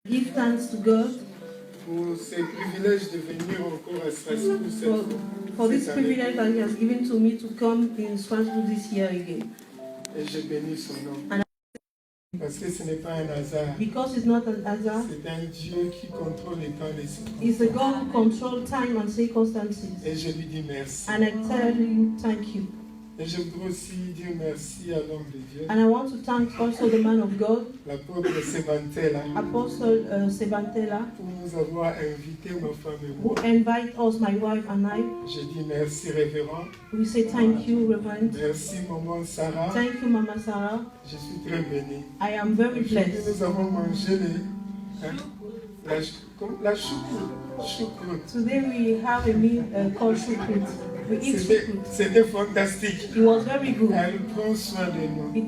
Give thanks to God pour ces privilèges de venir encore à Strasbourg for this cette année. privilege that He has given to me to come in Strasbourg this year again. Et je bénis son nom. And Parce que ce n'est pas un hasard. because it's not an hasard, C'est un Dieu qui contrôle les temps et les it's the circonstances. God who controls time and circumstances. Et je lui dis merci. And I tell Him thank you. Et je voudrais aussi dire merci à l'homme de Dieu, And I want to thank also the man of God, l'apôtre Sebantella, Apostle Sebantella, pour nous avoir invités, ma femme et who moi. invite us, my wife and I. Je dis merci, révérend. We say thank you, Reverend. Merci, maman Sarah. Thank you, Mama Sarah. Je suis très béni. I am very Aujourd'hui, blessed. nous avons mangé la choucroute. Today we have a meal called shukut. We eat shukut. C'était fantastique. It was very good. Elle prend soin de nous.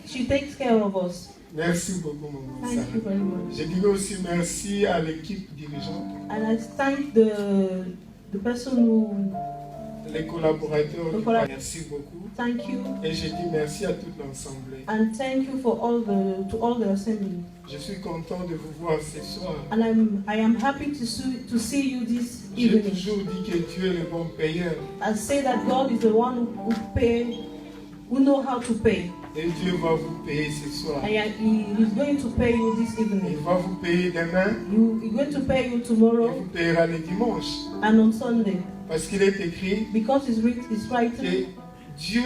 She takes care of us. Merci beaucoup, maman Thank you Sarah. very much. Je dirais aussi merci à l'équipe dirigeante, And I thank the person who les collaborateurs. Le collab- Merci beaucoup. thank you Et je dis merci à toute l'Assemblée. and thank you for all the assembly. Je suis content de vous voir ce soir. And I am happy to see you this J'ai evening. toujours dit que Dieu est le bon payeur. I say that God is the one who know how to pay. Et Dieu va vous payer ce soir. And He is going to pay you this Il evening. va vous payer demain. He's going to pay you Il tomorrow vous payera le dimanche. and on Sunday. Parce qu'il est écrit Because it's written, que Dieu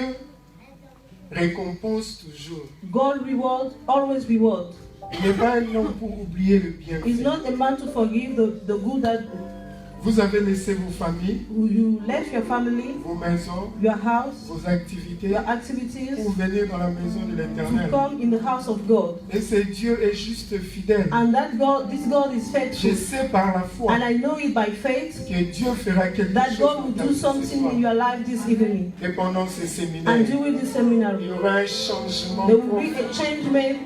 récompense toujours. God always reward. Il n'est pas un homme pour oublier le He's bienfait. not a man to forgive the good that Vous avez laissé vos familles, you left your family, vos maisons, your house, vos activités your activities pour venir dans la maison de to l'Éternel. come in the house of God. Et ce Dieu est juste fidèle. And this God is Je faithful. sais par la foi And I know it by faith que Dieu fera quelque that chose God will dans do ce something soir. in your life this evening. Et pendant ce séminaire, And during this il seminary, y aura un changement there will be profond. a changement.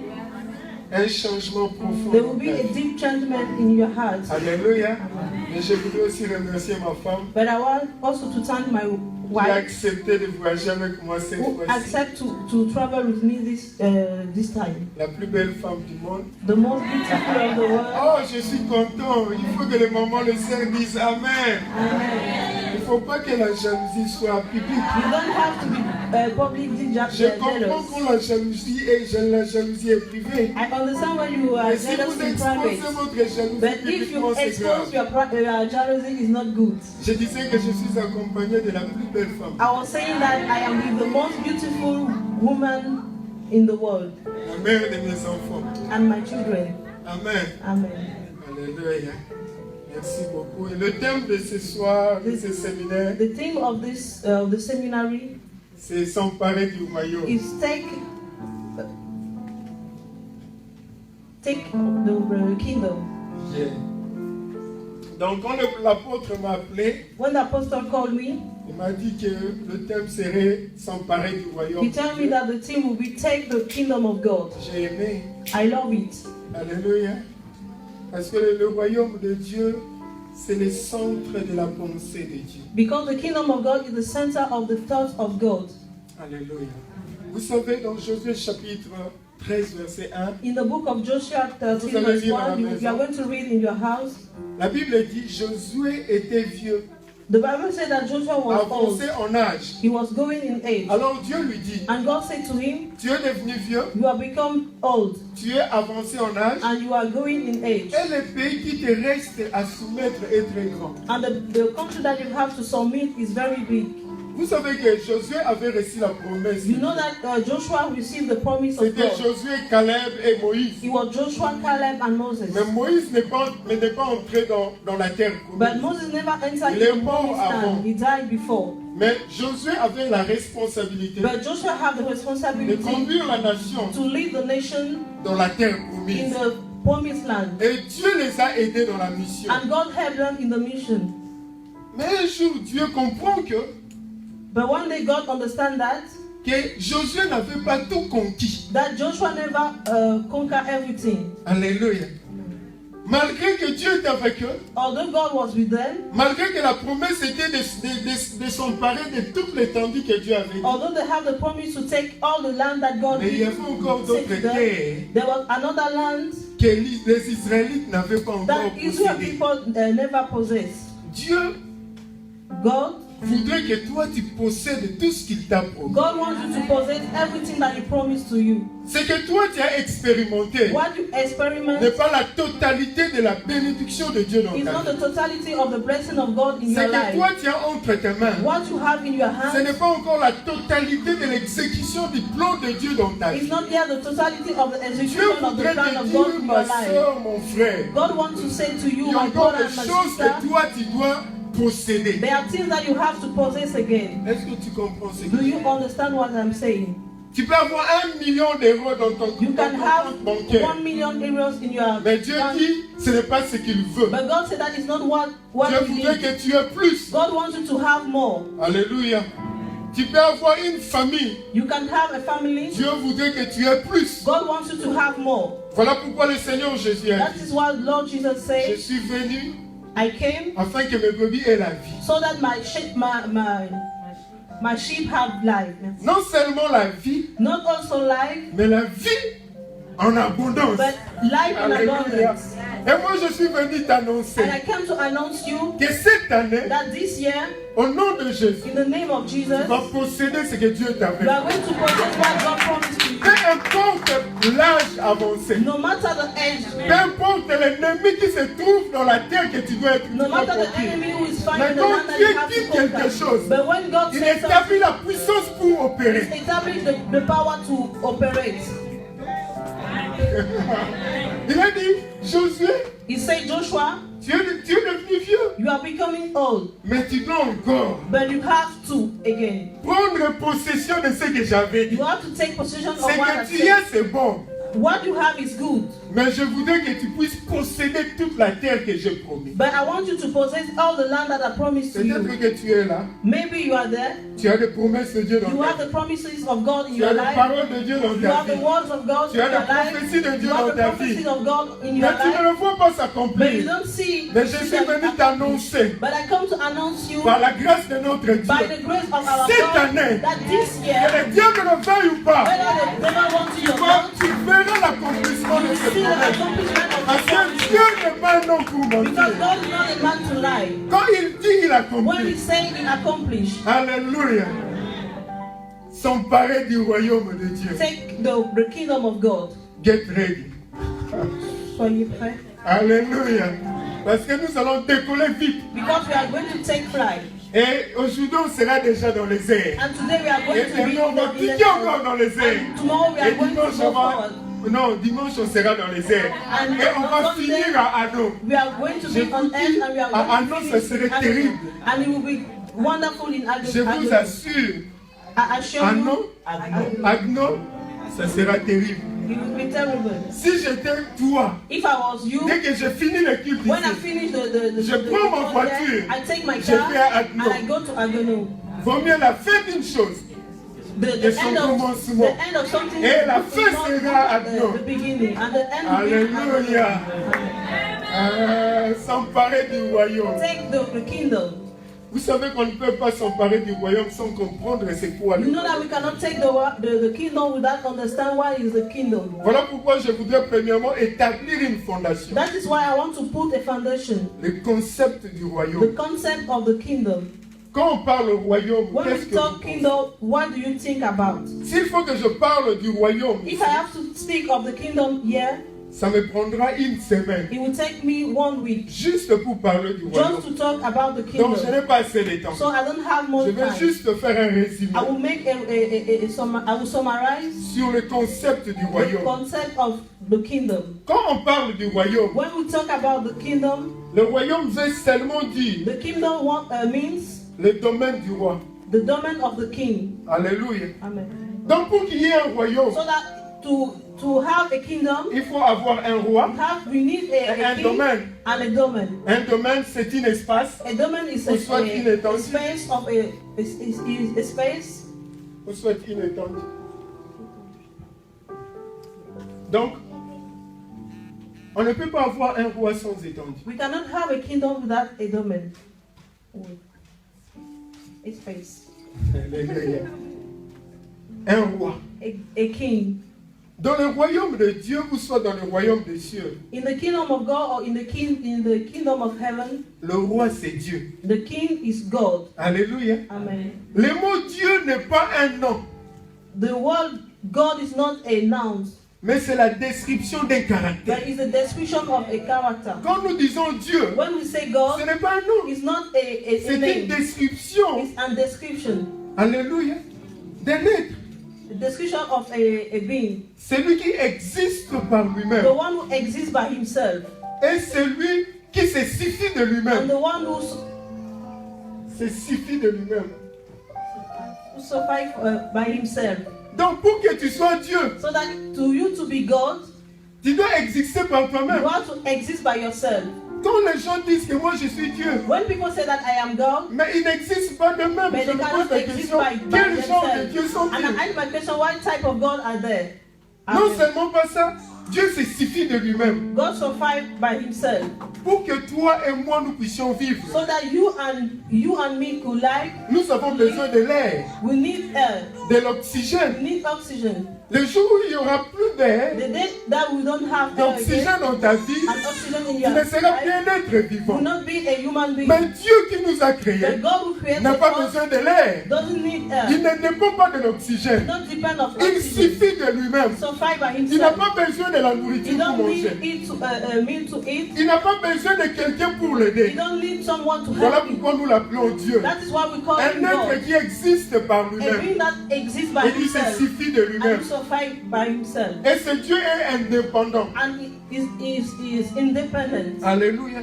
Un changement profond. There will dans be ta a vie. deep changement in your heart. Alléluia. Et je voudrais aussi remercier ma femme But I want also to thank my qui a wife accepté de voyager avec moi cette who fois-ci. accept to travel with me this time. La plus belle femme du monde. The most beautiful of the world. Oh, je suis content. Il faut que les mamans le Seigneur disent Amen. Amen. Il ne faut pas que la jalousie soit publique. You don't have to be publicly Je comprends jealous. quand la jalousie est privée. I understand when you are Mais si jealous vous in exposez private. votre jalousie But if publiquement, you c'est expose grave. your jealousy, is not good. Je disais que je suis accompagné de la plus belle femme. I was saying that I am with the most beautiful woman in the world La mère de mes enfants. and my children. Amen. Amen. Alléluia. Merci beaucoup. Et le thème de ce soir, de ce séminaire, The theme of the seminary c'est s'emparer du royaume. is take the kingdom. Yeah. Donc quand l'apôtre m'a appelé, When the apostle called me, il m'a dit que le thème serait s'emparer du royaume. he told me that the theme will be take the kingdom of God. J'ai aimé. I love it. Alléluia. Parce que le royaume de Dieu, c'est le centre de la pensée de Dieu. Because the kingdom of God is the center of the thoughts of God. Alléluia. Vous savez, dans Josué chapitre 13, verset 1, In the book of Joshua 13, Vous allez verse lire à la 1, you maison. are going to read in your house. la Bible dit Josué était vieux, The Bible said that Joshua was old. avancé en âge. He was going in age. Alors Dieu lui dit, And God said to him, tu es devenu vieux, you have become old tu es avancé en âge, and you are going in age. et le pays qui te reste à soumettre est très grand. And the country that you have to submit is very big. Vous savez que Josué avait reçu la promesse. You know that Joshua received the promise of C'était God. Josué, Caleb et Moïse. It was Joshua, Caleb, and Moses. Mais Moïse n'est pas entré dans la terre But promise. Moses never entered Il est the mort promised avant. land. He died before. Mais Josué avait la responsabilité But Joshua had the de responsibility conduire la nation to lead the nation dans la terre in promise. the promised land. Et Dieu les a aidés dans la mission. And God helped them in the mission. Mais un jour, Dieu comprend que But one day God understand that Josué n'avait pas tout conquis. Joshua never conquered everything. Alléluia. Malgré que Dieu était avec eux, Although God was with them, malgré que la promesse était de s'emparer de toute l'étendue que Dieu avait dit. although they have the promise to take all the land that God Mais il y gave avait encore to d'autres them, terres there was another land que les Israélites n'avaient pas encore that Israel possédé. people never possessed. Dieu God voudrait que toi tu possèdes tout ce qu'il t'a promis. God wants you to possess everything that He promised to you. Ce que toi tu as expérimenté What you experiment n'est pas la totalité de la bénédiction de Dieu dans is ta not vie. the totality of the blessing of God in Ce your que toi life. tu as entre tes mains, What you have in your ce n'est hands pas encore la totalité de l'exécution du plan de Dieu dans ta is vie. not yet the totality of the Dieu execution of the voudrait plan te of God dire, in ma your life. soeur, mon frère, God wants to say to you, il y a my encore brother des and my choses sister, que toi tu dois posséder. there are things that you have to possess again. Est-ce que tu comprends ce que Do je dis? you understand what I'm saying? Tu peux avoir 1 million d'euros dans ton You dans can ton have compte bancaire. 1 million euros in your Mais Dieu bank. dit, ce n'est pas ce qu'il veut. But God said that is not what Dieu He voudrait needs. que tu aies plus. God wants you to have more. Alléluia. Tu peux avoir une famille. You can have a family. Dieu voudrait que tu aies plus. God wants you to have more. Voilà pourquoi le Seigneur Jésus a That dit, is what Lord Jesus je said. suis venu I came afin que mes brebis aient la vie. so that my sheep have life. Non seulement la vie, Not also life, mais la vie en abondance. but life in Alléluia. abundance. Et moi je suis venu t'annoncer And I came to announce you que cette année, that this year, au nom de Jésus, in the name of Jesus, tu vas posséder ce que Dieu t'a you fait. are going to possess what God promised to you. Peu importe l'âge avancé, No matter the age, peu importe l'ennemi qui se trouve dans la terre que tu dois être no matter the conquis. enemy who is Mais fighting the quand land that Dieu you have dit to quelque conquer. chose, But when God il says something, établit la puissance pour opérer. establish the power to operate. Il a dit, Josué, He said, Joshua, tu es devenu vieux, you are becoming old, mais tu dois encore but you have to again. prendre possession de ce que j'avais dit. You have to take possession of Ce what I que tu said. es, c'est bon. What you have is good, Mais je voudrais que tu puisses posséder toute la terre que j'ai promis. but I want you to possess all the land that I promised to you. Peut-être que tu es là, Maybe you are there. tu as des promesses de Dieu dans You ta have vie. the promises of God in Tu as your les life. paroles de Dieu dans You ta have the vie. words of God Tu in as your la life. prophétie de Dieu You have dans the ta prophecies vie. of God in Mais your tu ne life. le vois pas But you s'accomplir. don't see. Mais je suis venu t'annoncer, But I come to announce you par la grâce de notre by Dieu, the grace of our cette God année, that this que year, le diable le veuille ou pas, whether the devil wants you or quand not, tu verras l'accomplissement de you ce see the projet. accomplishment of Parce the que promise. Dieu n'est pas un homme pour Because mentir. God is not a man to lie. Quand il dit, il When accomplit. He say it accomplish, Alléluia. S'emparer du royaume de Dieu. take the kingdom of God. Get ready. Soyez prêts. Alléluia. Parce que nous allons décoller vite. Because we are going to take flight. Et aujourd'hui, on sera déjà dans les airs. And today we are Et going to be demain, on va in piquer encore dans les airs. And tomorrow we Et are going to dimanche, go on va... forward. Non, dimanche, on sera dans les airs. And Et on va on Sunday, finir à Anneau. We are going to Je be on vous dis, earth and we are à going Anneau, to ce finish serait Agano. terrible. And it will be wonderful in Agano. Je vous assure, I assure Anneau, you, Agno, ça sera terrible. it will be terrible. Si j'étais toi, If I was you, dès que j'ai fini le culte when I ici, finish the Je prends ma the voiture. I take my Je car vais à Agno. and I go to Agano. vaut mieux la fin d'une chose. The son end commencement. of something Et la is fin not sera à the Agno. beginning and the end will be Alléluia. S'emparer du royaume. Take the kingdom. Vous savez qu'on ne peut pas s'emparer du royaume sans comprendre c'est quoi le You know that royaume. we cannot take the kingdom without understand what is the kingdom. Voilà pourquoi je voudrais premièrement établir une fondation. That is why I want to put a foundation. Le concept du The royaume. concept of the kingdom. Quand on parle royaume, When qu'est-ce we que vous talk pensez? kingdom, what do you think about? S'il faut que je parle du royaume, If I have to speak of the kingdom here, ça me prendra une semaine. it will take me 1 week Juste pour parler du royaume. just to talk about the Donc je kingdom. n'ai pas assez de temps. So I don't have more Je vais time. juste faire un résumé I will make I will summarize sur le concept du the royaume. concept of the kingdom. Quand on parle du royaume, When we talk about the kingdom, le royaume veut seulement dire the kingdom means le domaine du roi. the domain of the king. Alléluia. Amen. Donc pour qu'il y ait un royaume, So that to have a kingdom, il faut avoir un roi, we need a un king domaine. and a domain. Un domaine, c'est un espace, A domain is Ou soit une a étendue. space of a space. ou soit une étendue. Donc, on ne peut pas avoir un roi sans étendue. We cannot have a kingdom without a domain. A space. Alléluia. Un roi. A king. Dans le royaume de Dieu ou soit dans le royaume des cieux, In the kingdom of God or in the kingdom of heaven, le roi c'est Dieu. the king is God. Alléluia. Amen. Le mot Dieu n'est pas un nom, The word God is not a noun, mais c'est la description d'un caractère. but is a description of a character. Quand nous disons Dieu, When we say ce God, n'est pas un nom, it's not a c'est une name, description. it's a description. Alléluia. D'un être. The description of a being. Celui qui existe par lui-même. The one who exists by himself. Et celui qui se suffit de And lui-même. the one who Se suffit de lui-même. survives by himself. Donc pour que tu sois Dieu, So that to you to be God, tu dois exister par toi-même. you have to exist by yourself. Quand les gens disent que moi je suis Dieu, When people say that I am God, mais ils n'existent pas d'eux-mêmes, but je they me pose cannot la exist question, by quel genre de themselves. Dieu And sont-ils? I ask my question, what type of God are there? Non Amen. seulement pas ça, Dieu se suffit de lui-même. God survived by himself, Pour que toi et moi nous puissions vivre, so that you and me could live. nous avons besoin de l'air, We need air. de We l'oxygène. need oxygen. Le jour où il n'y aura plus d'air, The day that we don't have air again, d'oxygène dans ta vie, and oxygen in tu your ne seras life, plus un être will vivant. not be a human being. Mais Dieu qui nous a créés The God who created n'a pas us besoin de l'air. doesn't need Il air. ne dépend pas de l'oxygène. Not depend on Il oxygen. suffit de lui-même. Survive by Il n'a himself. pas besoin de la You nourriture pour don't manger. need meal to eat. Il n'a pas besoin de quelqu'un pour You l'aider. don't need someone to Voilà help you. pourquoi nous l'appelons Dieu. That is why we call Un him God. être qui existe par A lui-même being that exists by et qui se himself suffit de and lui-même. survive by himself. Et ce Dieu est indépendant. And he is independent. Alléluia.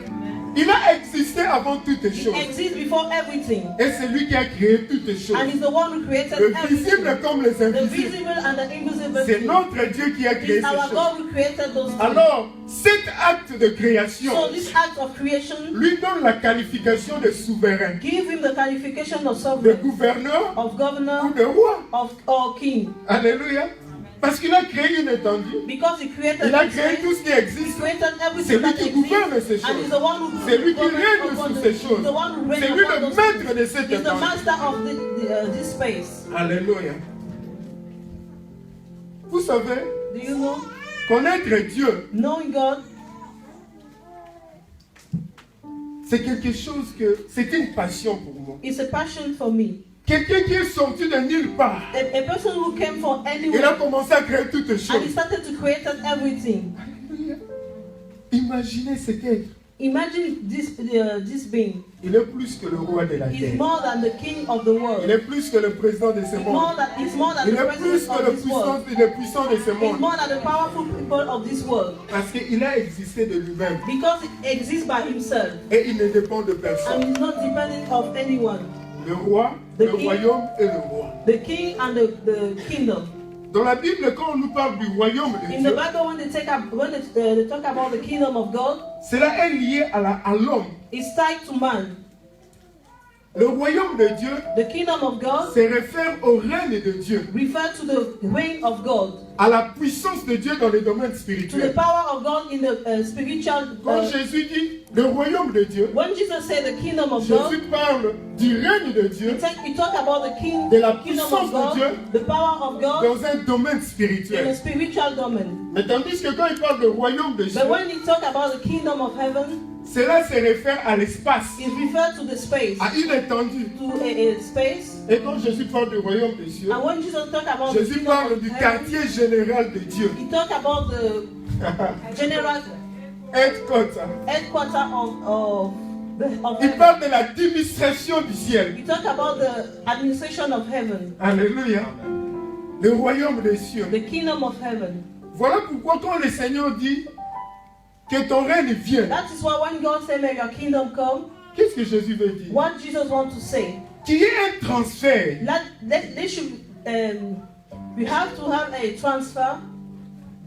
Il a existé avant toutes He choses. exists before everything. Et c'est lui qui a créé toutes choses. And he's the one who created Le everything. visible comme les The invisibles. visible and the invisible. C'est things. notre Dieu qui a créé It's ces our choses. God who created those things. Alors, cet acte de création So this act of creation lui donne la qualification de souverain, give him the qualification of de sovereign, gouverneur of ou governor, de roi. or king. Alléluia. Parce qu'il a créé une étendue. Because he created Il a this créé place, tout ce qui he existe. created C'est everything lui that qui exists. gouverne ces And he's choses. the one who C'est lui qui governs règne upon sur the- ces choses. He's the one who reigns C'est lui upon le those maître things. de cette He's the étendue. master of this space. Alléluia. Vous savez, Do you know? connaître Dieu, Knowing God c'est quelque chose que c'est une passion pour moi. is a passion for me. Quelqu'un qui est sorti de nulle part. A person who came from Il a anywhere commencé à créer toutes and he choses. started to create everything. Alléluia. Imaginez cet être. Imagine this being. Il est plus que le roi de la He's terre. more than the king of the Il world. est plus que le président de ce He's monde. more than Il the est plus president que of this world. le puissant de ce He's monde. more than the powerful people of this world. Parce qu'il a existé de lui-même. Because he exists by himself Et il ne dépend de and personne. is not dependent of anyone. Le roi, The le king. royaume et le roi. The king and the kingdom. Dans la Bible, quand on nous parle du royaume de In the Dieu, Bible, when they talk about the kingdom of God, cela est lié à l'homme. it's tied to man. Le royaume de Dieu The kingdom of God se réfère au règne de Dieu, refers to the reign of God, à la puissance de Dieu dans les domaines to the spirituels. power of God in the spiritual. Quand Jésus dit le royaume de Dieu, When Jesus said the kingdom of God, Jésus parle du règne de Dieu he talk about the de la kingdom puissance of God, de Dieu the power of God dans un domaine in a spirituel. spiritual domain. Mais tandis que quand il parle de royaume de Dieu, But when he talk about the kingdom of heaven, cela se réfère à l'espace, it refers to the space, à une étendue. to a space. Et quand Jésus parle du royaume des cieux, And when Jesus talk about the Jésus kingdom parle of du heaven, quartier général de Dieu. he talk about the general Headquarter. headquarter of Il heaven. parle de l'administration du ciel. He talk about the administration of heaven, Alléluia. Le royaume des cieux. the kingdom of heaven. Voilà pourquoi quand le Seigneur dit que ton règne vienne, That is why when God say, "May your kingdom come," qu'est-ce que Jésus veut dire? what Jesus want to say, Qu'il y ait un transfert they should. We have to have a transfer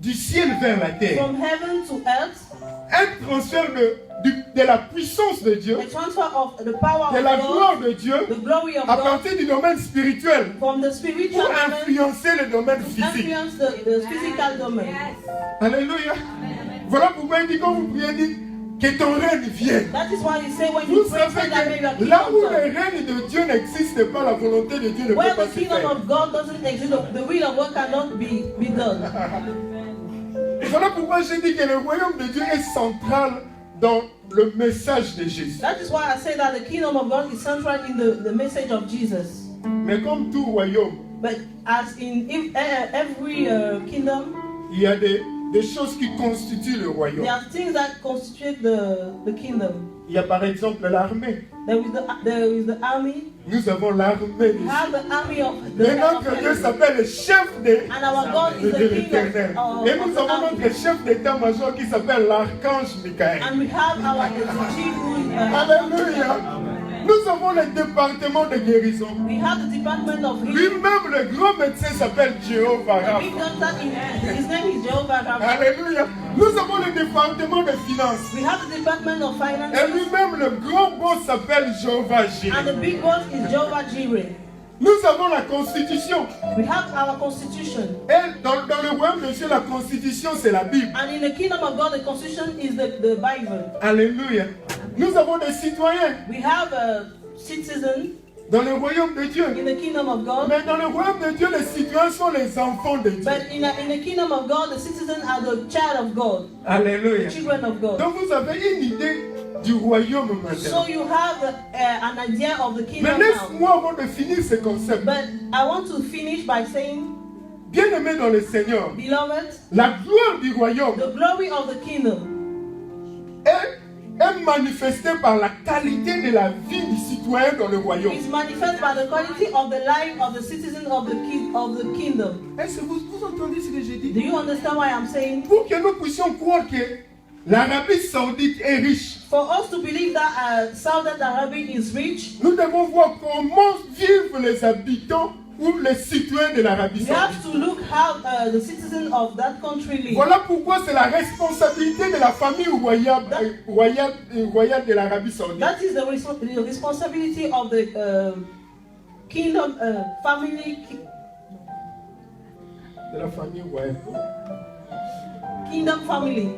du ciel vers la terre. from heaven to earth, Un transfert de la puissance de Dieu, a transfer of the power de of la God, gloire de Dieu, the glory of à God, partir du domaine spirituel from the pour spiritual domain influencer le domaine to physique. influence the physical domain. Alléluia. Voilà pourquoi il dit quand vous priez, dites que ton règne vienne. That is why he said when Vous you pray, savez that may your que là où kingdom le come. règne de Dieu n'existe pas, la volonté de Dieu ne Where peut pas the se kingdom faire. of God doesn't exist, the will of God cannot be done. Voilà pourquoi j'ai dit que le royaume de Dieu est central dans le message de Jésus. That is why I say that the kingdom of God is central in the message of Jesus. Mais comme tout royaume, But as in every kingdom, il y a des choses qui constituent le royaume. there are things that constitute the kingdom. Il y a par exemple l'armée. There is the army. Nous avons l'armée de We Dieu. have the army of Mais notre Dieu s'appelle le chef and our God de is the king l'Éternel. of Et nous the avons army. notre chef d'état-major qui s'appelle l'archange Michael. And we have our chief who Alléluia. Nous avons le département de guérison. we have the department of healing. Lui-même, le grand médecin s'appelle Jéhovah The Rapha. big doctor his name is Jehovah Rapha. Alléluia. Nous avons le département de finances. We have the department of Et finance. lui-même, le grand boss s'appelle Jéhovah Jireh. And the big boss is Jehovah Jireh. Nous avons la constitution. We have our constitution. Et dans le royaume de Dieu, la constitution, c'est la Bible. And in the kingdom of God, the constitution is the Bible. Alléluia. Nous avons des citoyens We have a citizen dans le royaume de Dieu. in the kingdom of God. Mais dans le royaume de Dieu, les citoyens sont les enfants de Dieu. But in the kingdom of God, the citizens are the child of God, Alléluia. the children of God. Donc vous avez une idée du royaume maintenant. So you have an idea of the Mais kingdom now. laisse-moi avant de finir ce concept. But I want to finish by saying, Bien-aimés dans le Seigneur, beloved, la gloire du royaume the glory of the kingdom est manifestée par la qualité de la vie du citoyen dans le royaume. is manifest by the quality of the life of the citizen of the kingdom. Est-ce que vous entendez ce que j'ai Do dit? you understand what I'm saying? Pour que nous puissions croire que l'Arabie Saoudite est riche, For us to believe that Saudi Arabia is rich, nous devons voir comment vivent les habitants ou les citoyens de l'Arabie we Saoudite. have to look how the citizens of that country live. Voilà pourquoi c'est la responsabilité de la famille royale de l'Arabie Saoudite. That is the responsibility of the kingdom family, De la famille royale. kingdom family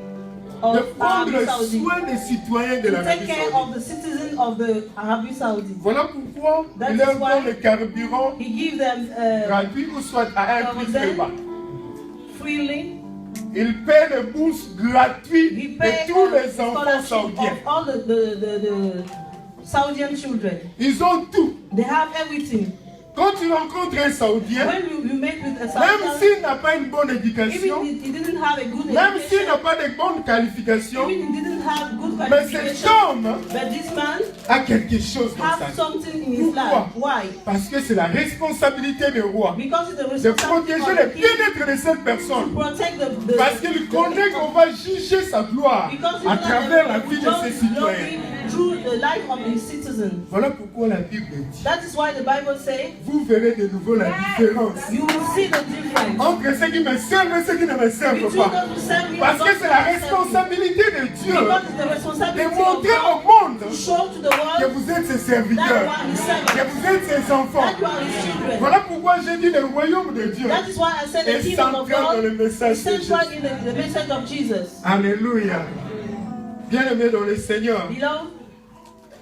De of prendre Arabia Saudi. soin des citoyens de To l'Arabie take care Saoudite. of the citizens of the Arabia Saudi. Voilà pourquoi That il is leur why donne le carburant He gives them gratuit ou soit à un prix très bas. freely. Il paie les bourses gratuites He de pays tous les enfants scholarship saoudiens. of all the Saudian children. Ils ont tout. They have everything. Quand tu rencontres un Saoudien, When you meet with a même Saudian, s'il n'a pas une bonne éducation, even if he didn't have a good même s'il n'a education, pas de bonnes qualifications, even if he didn't have good mais cet qualification, homme but this man a quelque chose dans sa has vie. something in his Pourquoi? life. Why? Parce que c'est la responsabilité du roi Because it's the de responsibility protéger of le the king bien-être de cette to personne. protect the Parce qu'il connaît qu'on va juger sa gloire because à it's travers la not vie de ses citoyens. through the life of his citizens. Voilà pourquoi la Bible dit, That is why the Bible says vous verrez de nouveau la différence you will see the difference entre ceux qui me servent et ceux qui ne me servent between pas. those who serve me and Parce que those c'est who la don't serve me. responsabilité de Dieu Because it's the de responsibility of montrer au God monde to show to the que world vous êtes ses that serviteurs, you are his que servants, vous êtes ses enfants. that you are his children. Voilà pourquoi j'ai dit le royaume de Dieu That is why I said the est kingdom of central dans le God message is de Jésus. central in the message of Jesus. Alléluia. Bien-aimés dans le Seigneur, Beloved,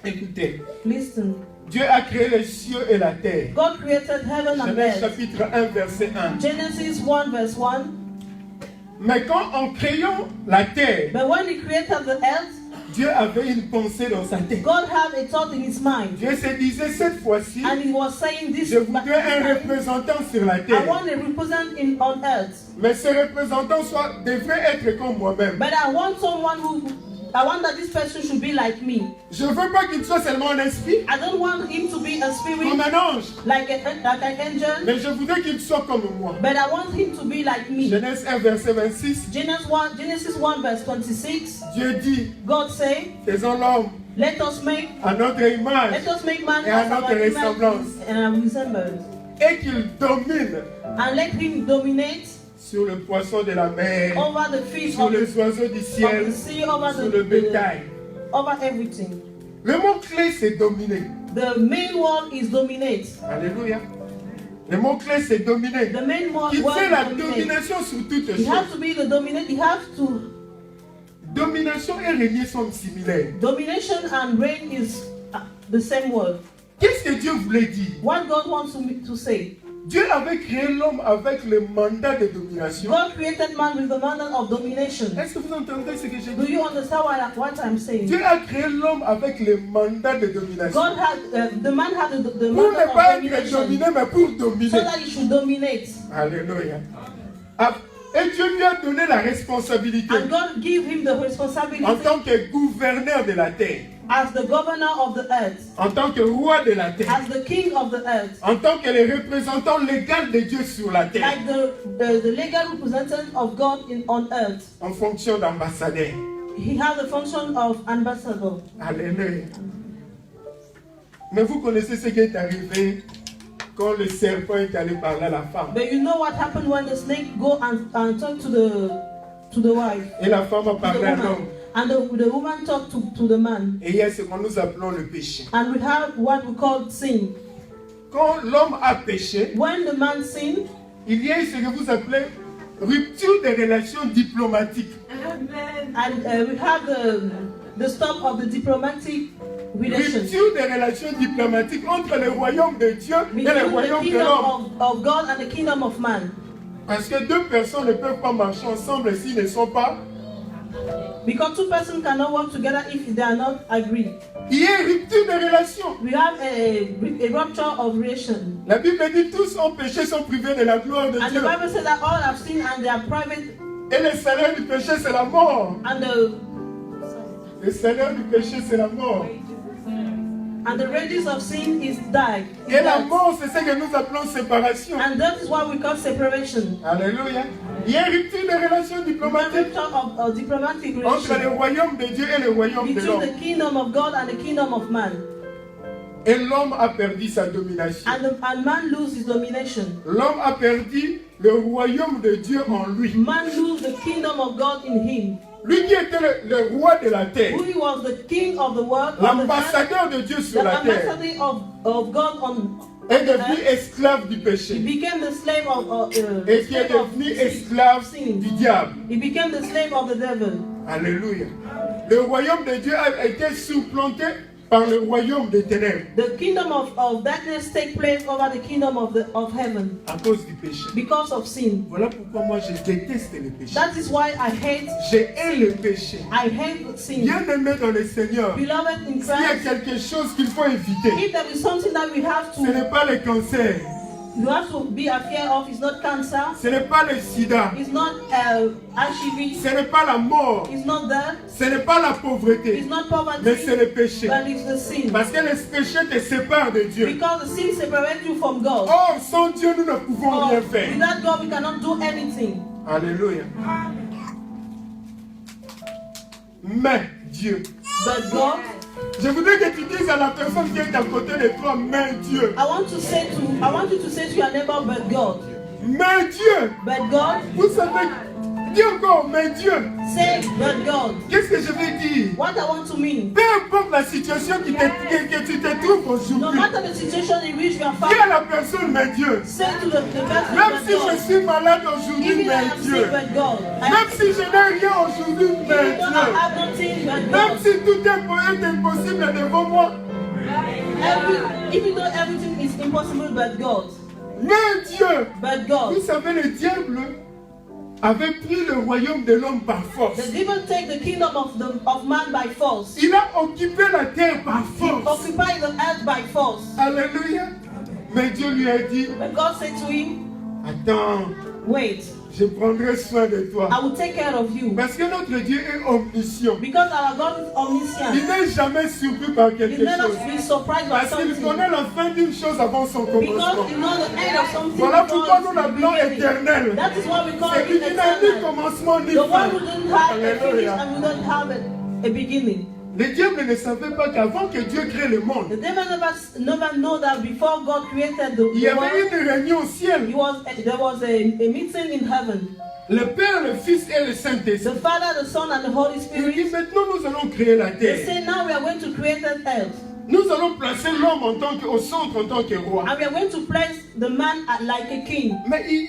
écoutez, listen. Dieu a créé les cieux et la terre. God created heaven and Genèse earth. chapitre 1, verset 1. Genesis 1 verse 1. Mais quand en créant la terre, But when he created the earth, Dieu avait une pensée dans sa tête. God had a thought in his mind. Dieu se disait, cette fois-ci, And he was saying this, je voudrais un représentant sur la I terre. want a representative on earth. Mais ce représentant devrait être comme moi-même. But I want I want that this person should be like me. Je ne veux pas qu'il soit seulement un esprit, I don't want him to be a comme spirit, un ange. like an angel, Mais je voudrais qu'il soit comme moi. but I want him to be like me. Genèse 1, verset 26. Genesis 1 verse 26, Dieu dit, God say, faisons l'homme let us make à notre image man Et à as our notre image ressemblance. and our resemblance, et qu'il domine and let him dominate sur le poisson de la mer, over the fish sur of les the, oiseaux du of ciel, the sea, over sur le bétail. over everything. Le mot-clé, c'est dominer. The main word is dominate. Alléluia. Le mot-clé, c'est dominer. The main word Qu'il fait is la dominate. domination sur toutes You choses. have to be the dominant. You have to Domination et régner sont similaires. Domination and reign is the same word. Qu'est-ce que Dieu voulait dire? What God wants to say. Dieu avait créé l'homme avec le mandat de domination. God created man with the mandate of domination. Est-ce que vous entendez ce que je Do dis? you understand what I'm saying? Dieu a créé l'homme avec le mandat de domination. God had the man had the Pour mandate ne of pas être domination dominé, mais pour dominer. so that he should dominate. Alléluia. Et Dieu lui a donné la responsabilité And God gave him the en responsibility tant que gouverneur de la terre, as the governor of the earth, en tant que roi de la terre, as the king of the earth, en tant que le représentant légal de Dieu sur la terre, like the legal representative of God on earth. en fonction d'ambassadeur. He has the function of ambassador. Alléluia. Mais vous connaissez ce qui est arrivé quand le serpent est allé parler à la femme. But you know what happened when the snake go and talk to the wife, Et la femme a to the parlé à woman, l'homme. and the woman talked to the man. Et il y a ce que nous appelons le péché. And we have what we call sin. Quand l'homme a péché, When the man sinned, il y a ce que vous appelez rupture des relations diplomatiques. and we have the stop of the diplomatic relation Rupture des relations diplomatiques entre le royaume de Dieu et le between the royaume de kingdom l'homme. of God and the kingdom of man. Parce que deux personnes ne peuvent pas marcher ensemble s'ils ne sont pas. Because two persons cannot work together if they are not agreed. Il y a rupture des relations. We have a rupture of relation. La Bible dit tous ont péché, sont privés de la gloire de And Dieu. the Bible says that all have sinned and they are private. Et le salaire du péché, c'est la mort. And Le salaire du péché, c'est la mort. the wages of sin is die. Is Et la death. mort, c'est ce que nous appelons séparation. And that is what we call separation. Alléluia. Il y a rupture des relations We have diplomatiques rupture of diplomatic entre le relation royaume de Dieu et le royaume de between l'homme. the kingdom of God and the kingdom of man. Et l'homme a perdu sa domination. And man lose his domination. L'homme a perdu le royaume de Dieu en lui. Man lose the kingdom of God in him. Lui qui était le roi de la terre, Who he was the king of the world, of the earth, l'ambassadeur de Dieu the sur la terre, ambassador of God on est devenu earth. esclave du He péché. became the slave of Et qui est devenu esclave du diable. He became the slave of the devil. Alléluia. Le royaume de Dieu a été supplanté par le royaume des ténèbres The kingdom of darkness take place over the kingdom of heaven à cause du péché. because of sin. Voilà pourquoi moi je déteste le péché. That is why I hate Le péché. sin. Bien-aimé dans le Seigneur, Beloved in s'il y a Christ, quelque chose qu'il faut éviter, if there is something that we have ce n'est pas le cancer, you have to be afraid of, it's not cancer, ce n'est pas le sida, it's not HIV, ce n'est pas la mort, it's not that, ce n'est pas la pauvreté, it's not mais c'est poverty, le péché. but it's the sin. Parce que le péché te sépare de Dieu. Because the sin separates you from God. Or, sans Dieu, nous ne pouvons rien faire. Without God, we cannot do anything. Alléluia. Mais Dieu. But God, Je voudrais que tu dises à la personne qui est à côté de toi, mais Dieu. I want you to say to your neighbor, but God. Mais Dieu. But God, Vous savez, dis encore, mais Dieu. say, but God. Qu'est-ce que je vais dire? What I want to mean, Peu importe la situation que tu te trouves no aujourd'hui, matter the situation in which you are dis à found, la personne, mais Dieu. say to the person, Même but si je God. suis malade aujourd'hui, Even I mais am Dieu. sick, but God. Même si je n'ai rien aujourd'hui, mais Even though I Dieu. have nothing, but Même God. si tout est impossible devant moi, Even though everything is impossible, but God. mais Dieu. But God. Vous savez, le diable avait pris le royaume de l'homme par force. The devil take the kingdom of man by force. Il a occupé la terre par force. Occupy the earth by force. Alléluia. Mais Dieu lui a dit, But God said to him, attends, wait, je prendrai soin de toi. I will take care of you. Parce que notre Dieu est omniscient. Because our God is Il omniscient. n'est jamais surpris par He quelque never chose. be surprised by Parce qu'il something. connaît la fin d'une chose avant son Because commencement. you know the end of something. Voilà before pourquoi its nous l'appelons beginning. éternel. That is why we call C'est it lui qui n'a ni eternal. commencement ni The fin. one who didn't have a finish Alléluia. and who don't have a beginning. Le diable ne savait pas qu'avant que Dieu crée le monde, The devil never know that before God created the il y avait world, une réunion au ciel. there was a meeting in heaven. Le Père, le Fils et le The Saint-Esprit. Father, the Son, and the Holy Il dit Spirit. maintenant nous allons créer la They terre. say now we are going to create an earth. Nous allons placer l'homme au centre en tant que roi. And we are going to place the man like a king. Mais il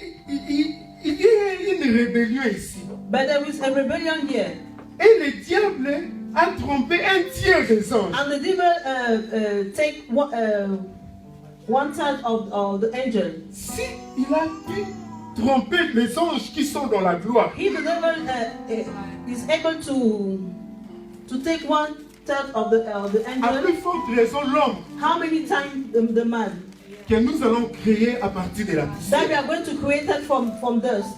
y a une rébellion ici. But there is a rebellion here. Et le diable a trompé un tiers des anges. And the devil take one third of the angel. Si il a pu tromper les anges qui sont dans la gloire, If the devil is able to take one third of the à plus angel, forte raison l'homme how many times the man que nous allons créer à partir de la that poussière. we are going to create it from dust?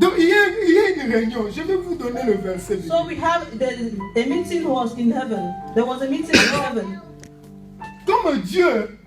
Donc il y a une réunion, je vais vous donner le verset. So we have the meeting was in heaven. There was a meeting in heaven. Comme Dieu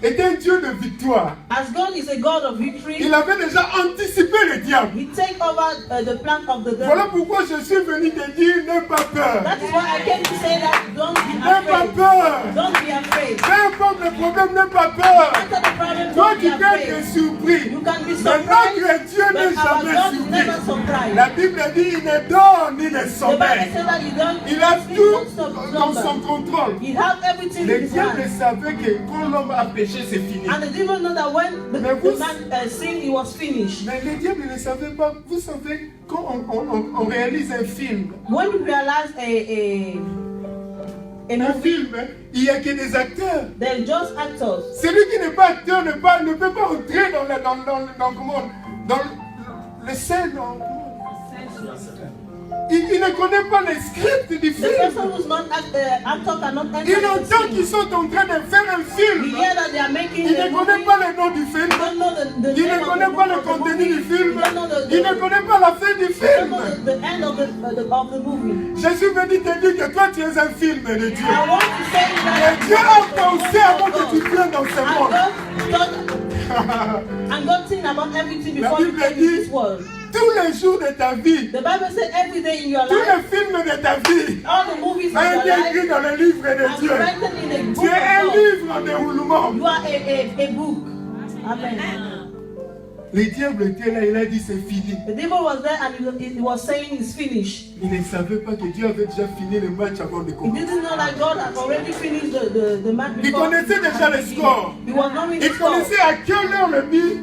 est un Dieu de victoire, As God is a God of victory, il avait déjà anticipé le diable. He take over the plan of the devil. Voilà pourquoi je suis venu te dire, n'aie pas peur. That is why I came to say that don't be N'aie pas afraid. peur. Don't be afraid. Peu importe le problème, n'aie pas peur. After the problem, Toi, don't tu be peux afraid. être surpris. You can be Mais surprised, notre Dieu n'est but our jamais God is never surpris. surprised. La Bible dit, il ne dort ni ne The Bible sommeille. says that you don't Il a sleep, tout don't stop dans son slumber. contrôle. He have everything Le in his diable hand. savait que quand l'homme a péché, c'est fini. And the devil know that when the Mais vous- man sinned, he was finished. Mais le diable ne savait pas. Vous savez, quand on réalise un film, When we realize a un movie, film, il n'y a que des acteurs. they're just actors. Celui qui n'est pas acteur ne peut pas entrer dans le scène. Il ne connaît pas les scripts du The film. person who's not actor cannot enter Il the entend scene. qu'ils sont en train de faire un He film. hear that they are making Il a ne connaît movie. pas le nom du film. He don't know the Il name ne of connaît pas le of the contenu movie. du film. He don't know Il ne connaît pas la fin du he don't film. know the end of the movie. Je suis venu te dire que toi tu es un film de Dieu. I want to say Et that Dieu a pensé avant que tu viennes dans ce monde. and God think about everything La before you Bible came dit- to this world. Tous les jours de ta vie, The Bible says every day in your tous life, les films de ta vie, all the movies of a your été life écrit dans le livre de are Dieu. written in a book Tu es un of God. livre en déroulement. You are a book. Amen. Le diable était là, il a dit c'est fini. The devil was there and he was saying it's finished. Il ne savait pas que Dieu avait déjà fini le match avant de He commencer. didn't know that God had already finished the match Il before. connaissait déjà le score. He was knowing the Il score. connaissait à quelle heure le but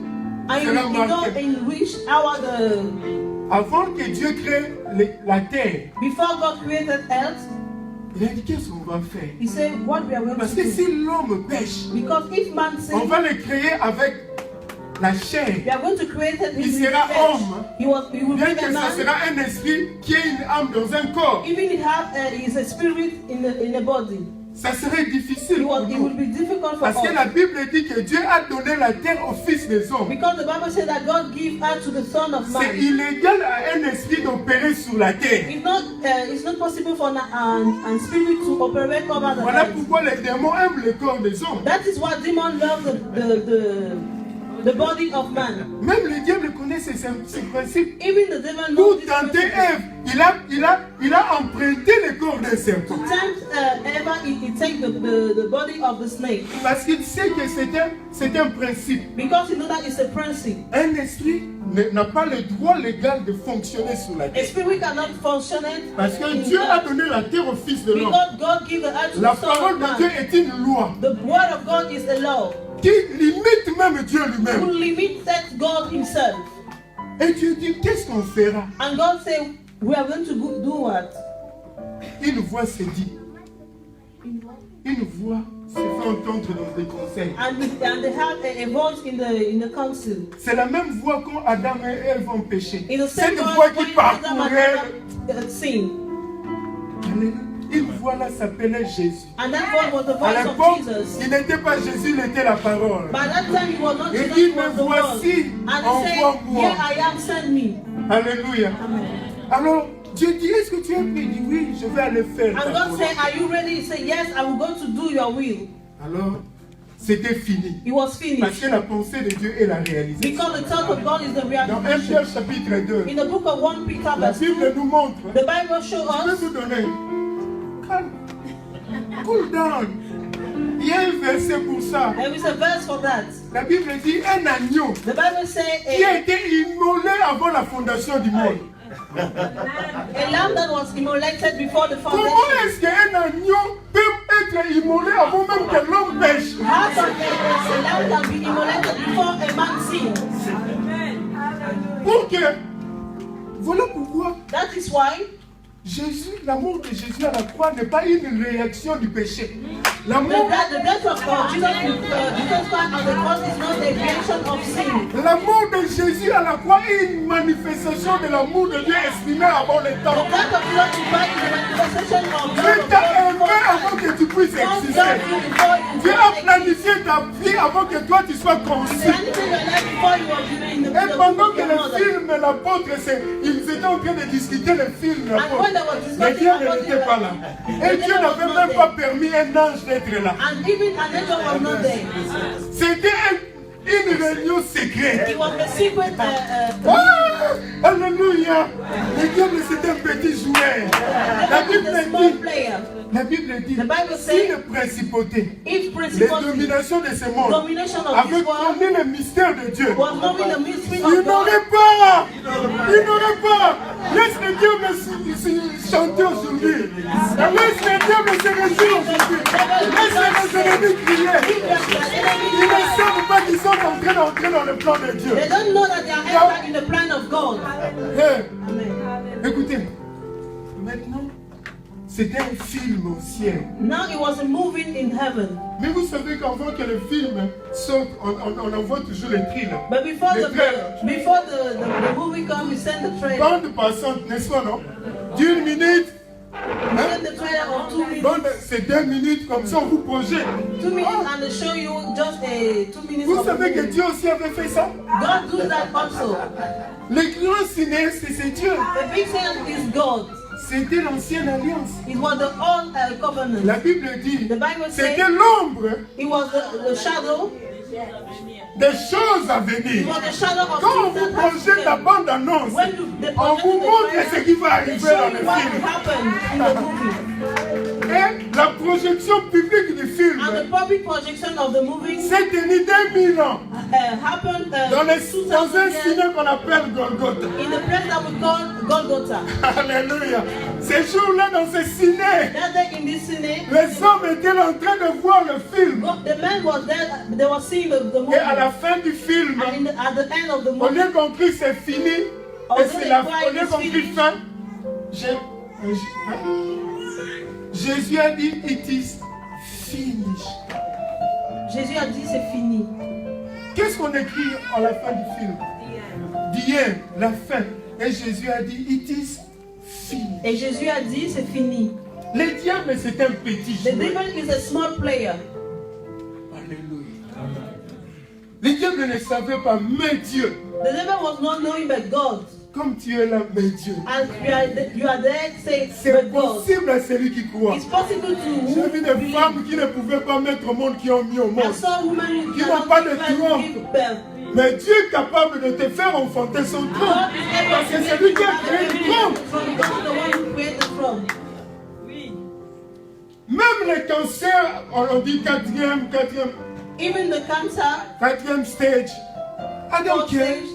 And he sera know marqué. in which hour Avant que Dieu crée la terre, before God created earth, il a dit qu'est-ce qu'on va faire? he said what we are going Parce to que do. si l'homme pêche, Because if man on sins, va le créer avec la chair. we are going to create it in Il his sera flesh. homme. He will Bien be que a ça man. sera un esprit qui a une âme dans un corps, Even he is a spirit in a body. ça serait difficile pour It will nous. be difficult for Parce que la us. Bible dit que Dieu a donné la terre au Fils des hommes. Because the Bible says that God gave earth to the Son of C'est Man. illégal à un esprit d'opérer sur la terre. It's not possible for an spirit to operate over the Voilà earth. pourquoi les démons aiment le corps des hommes. That is why demons love the body of man. Même le diable connaît ces principes. Even the devil Pour knows this tenter principle. Ève, il a emprunté le corps d'un serpent. Sometimes ever he takes the body of the snake Parce qu'il sait que c'est un principe. because he knows that it's a principle. Un esprit n'a pas le droit légal de fonctionner sur la A terre. spirit cannot function Parce que in Dieu a earth donné la terre au Fils de l'homme. because God gave the earth to La the Son parole of de Dieu man. est une loi The word of God is a law qui limite même Dieu who lui-même. limited God himself. Et Dieu dit, qu'est-ce qu'on fera? And God said, we are going to do what? Une voix se dit. Une voix se fait entendre dans des conseils. And they have a voice in the council. C'est la même voix quand Adam et Ève ont péché. In the C'est same une voice voix when qui Adam parcourait. and Eve sinned. Une voix là s'appelait Jésus. And that voice was the À voice of l'époque, Jesus. il n'était pas Jésus, il était la parole. By that time he was not Il Jesus, dit, he was me the word. voici, And he said, envoie-moi. here I am, send me. Alléluia. Amen. Alors, Dieu dit, est-ce que tu es prêt? Il dit, oui, je vais aller faire. And ta God volonté. said, are you ready? He said, yes, I will go to do your will. Alors, c'était fini. It was Parce finished. que la pensée de Dieu est la réalisation. Because the thought of God is the Dans 1 Pierre realization. chapitre 2, In the book of 1 Peter la verse 2, Bible nous montre. the Bible shows Je vais us, vous donner. Calme. Cool down. Il y a un verset pour ça. there is a verse for that. La Bible dit un agneau The Bible says qui a été immolé avant la fondation du monde. a lamb that was immolated before the Comment foundation. est-ce qu'un agneau peut être immolé avant même que l'homme pêche? How can a lamb can be immolated before a man sins? Pour que is why Jésus, l'amour de Jésus à la croix n'est pas une réaction du péché. the L'amour death of Jesus Christ on the cross is not a reaction of sin. L'amour de Jésus à la croix est une manifestation de l'amour de Dieu exprimé avant le The temps. death of Jesus Christ is a manifestation of Dieu love. t'a aimé avant que tu puisses God exister. loved you before you Dieu a existed. planifié ta vie avant que toi tu sois conçu. Planned your life before you were in the Et pendant que your le mother. film, l'apôtre, ils étaient en train de discuter le film, And when l'apôtre. there was Mais discussion Dieu about n'était pas là. it, Et Dieu n'avait même pas permis un ange d'être là. and even an angel was not there. C'était une réunion It secrète. was a secret. Ah, alléluia. Le diable c'est un petit jouet. La Bible The small dit, player. la Bible dit, The Bible si says, les principautés, if les principality, dominations de ce monde domination of avaient this world connu le mystère de Dieu, was knowing the mystery ils of God, n'auraient pas, ils n'auraient pas. Laisse le diable se chanter aujourd'hui. Laisse le diable se réjouir aujourd'hui. Laisse les ennemis crier. Ils ne savent pas qu'ils sont en train d'entrer dans le plan de Dieu. they don't know that they are entered in the plan of God. Hey, Amen. écoutez, maintenant, c'était un film au ciel. Now it was a moving in heaven. Mais vous savez qu'avant que le film sorte, on envoie toujours les trailers. But before Les the trailers. the movie comes, we send the trailer. Bande passante, n'est-ce pas, non? D'une minute. We send the trailer of 2 minutes. Bande, c'est 2 minutes, comme ça on vous projette. 2 minutes and they show you just a 2 minutes Vous of the savez que movie. Dieu aussi avait fait ça? God does that also. Les grands cinéastes, c'est Dieu. The big thing is God. C'était l'ancienne alliance. It was the old covenant. La Bible dit, The Bible says c'était l'ombre it was the shadow. des choses à It venir. was the shadow of Quand on things vous that has projette la come. bande-annonce, When you on vous montre ce qui va they arriver show dans you le what film. happened in the movie. Et la projection publique du film And the public projection of the movie s'est tenue 2000 ans happened dans un 2000 years ciné qu'on appelle Golgotha. in the place that we call Golgotha. Alléluia. Ces jours-là, dans ce ciné, That day in this cine, les hommes étaient en train de voir le film. the man was there, they were seeing the movie. Et à la fin du film, And at the end of the on movie, a compris c'est fini. Et c'est la on a compris fin. Jésus a dit, it is finished. Jésus a dit c'est fini. Qu'est-ce qu'on écrit à la fin du film? D'hier, la fin. Et Jésus a dit, it is finished. Et Jésus a dit c'est fini. Le diable, c'est un petit The jouet. devil is a small player. Alléluia. Le diable ne savait pas, mais Dieu, The devil was not knowing but God. comme tu es là, mais Dieu. And you are there, say C'est but God. possible à celui qui croit. It's possible to J'ai vu des believe. femmes qui ne pouvaient pas mettre au monde, qui ont mis au I monde. saw women who Qui n'ont cannot pas de give birth, trompe. give birth. Mais Dieu est capable de te faire enfanter son trône. God is able Parce to que make c'est lui you qui a have créé a le baby trône. from God, the one who created the throne. Même les cancers, on dit quatrième Even the cancer, stage. I don't fourth care. stage,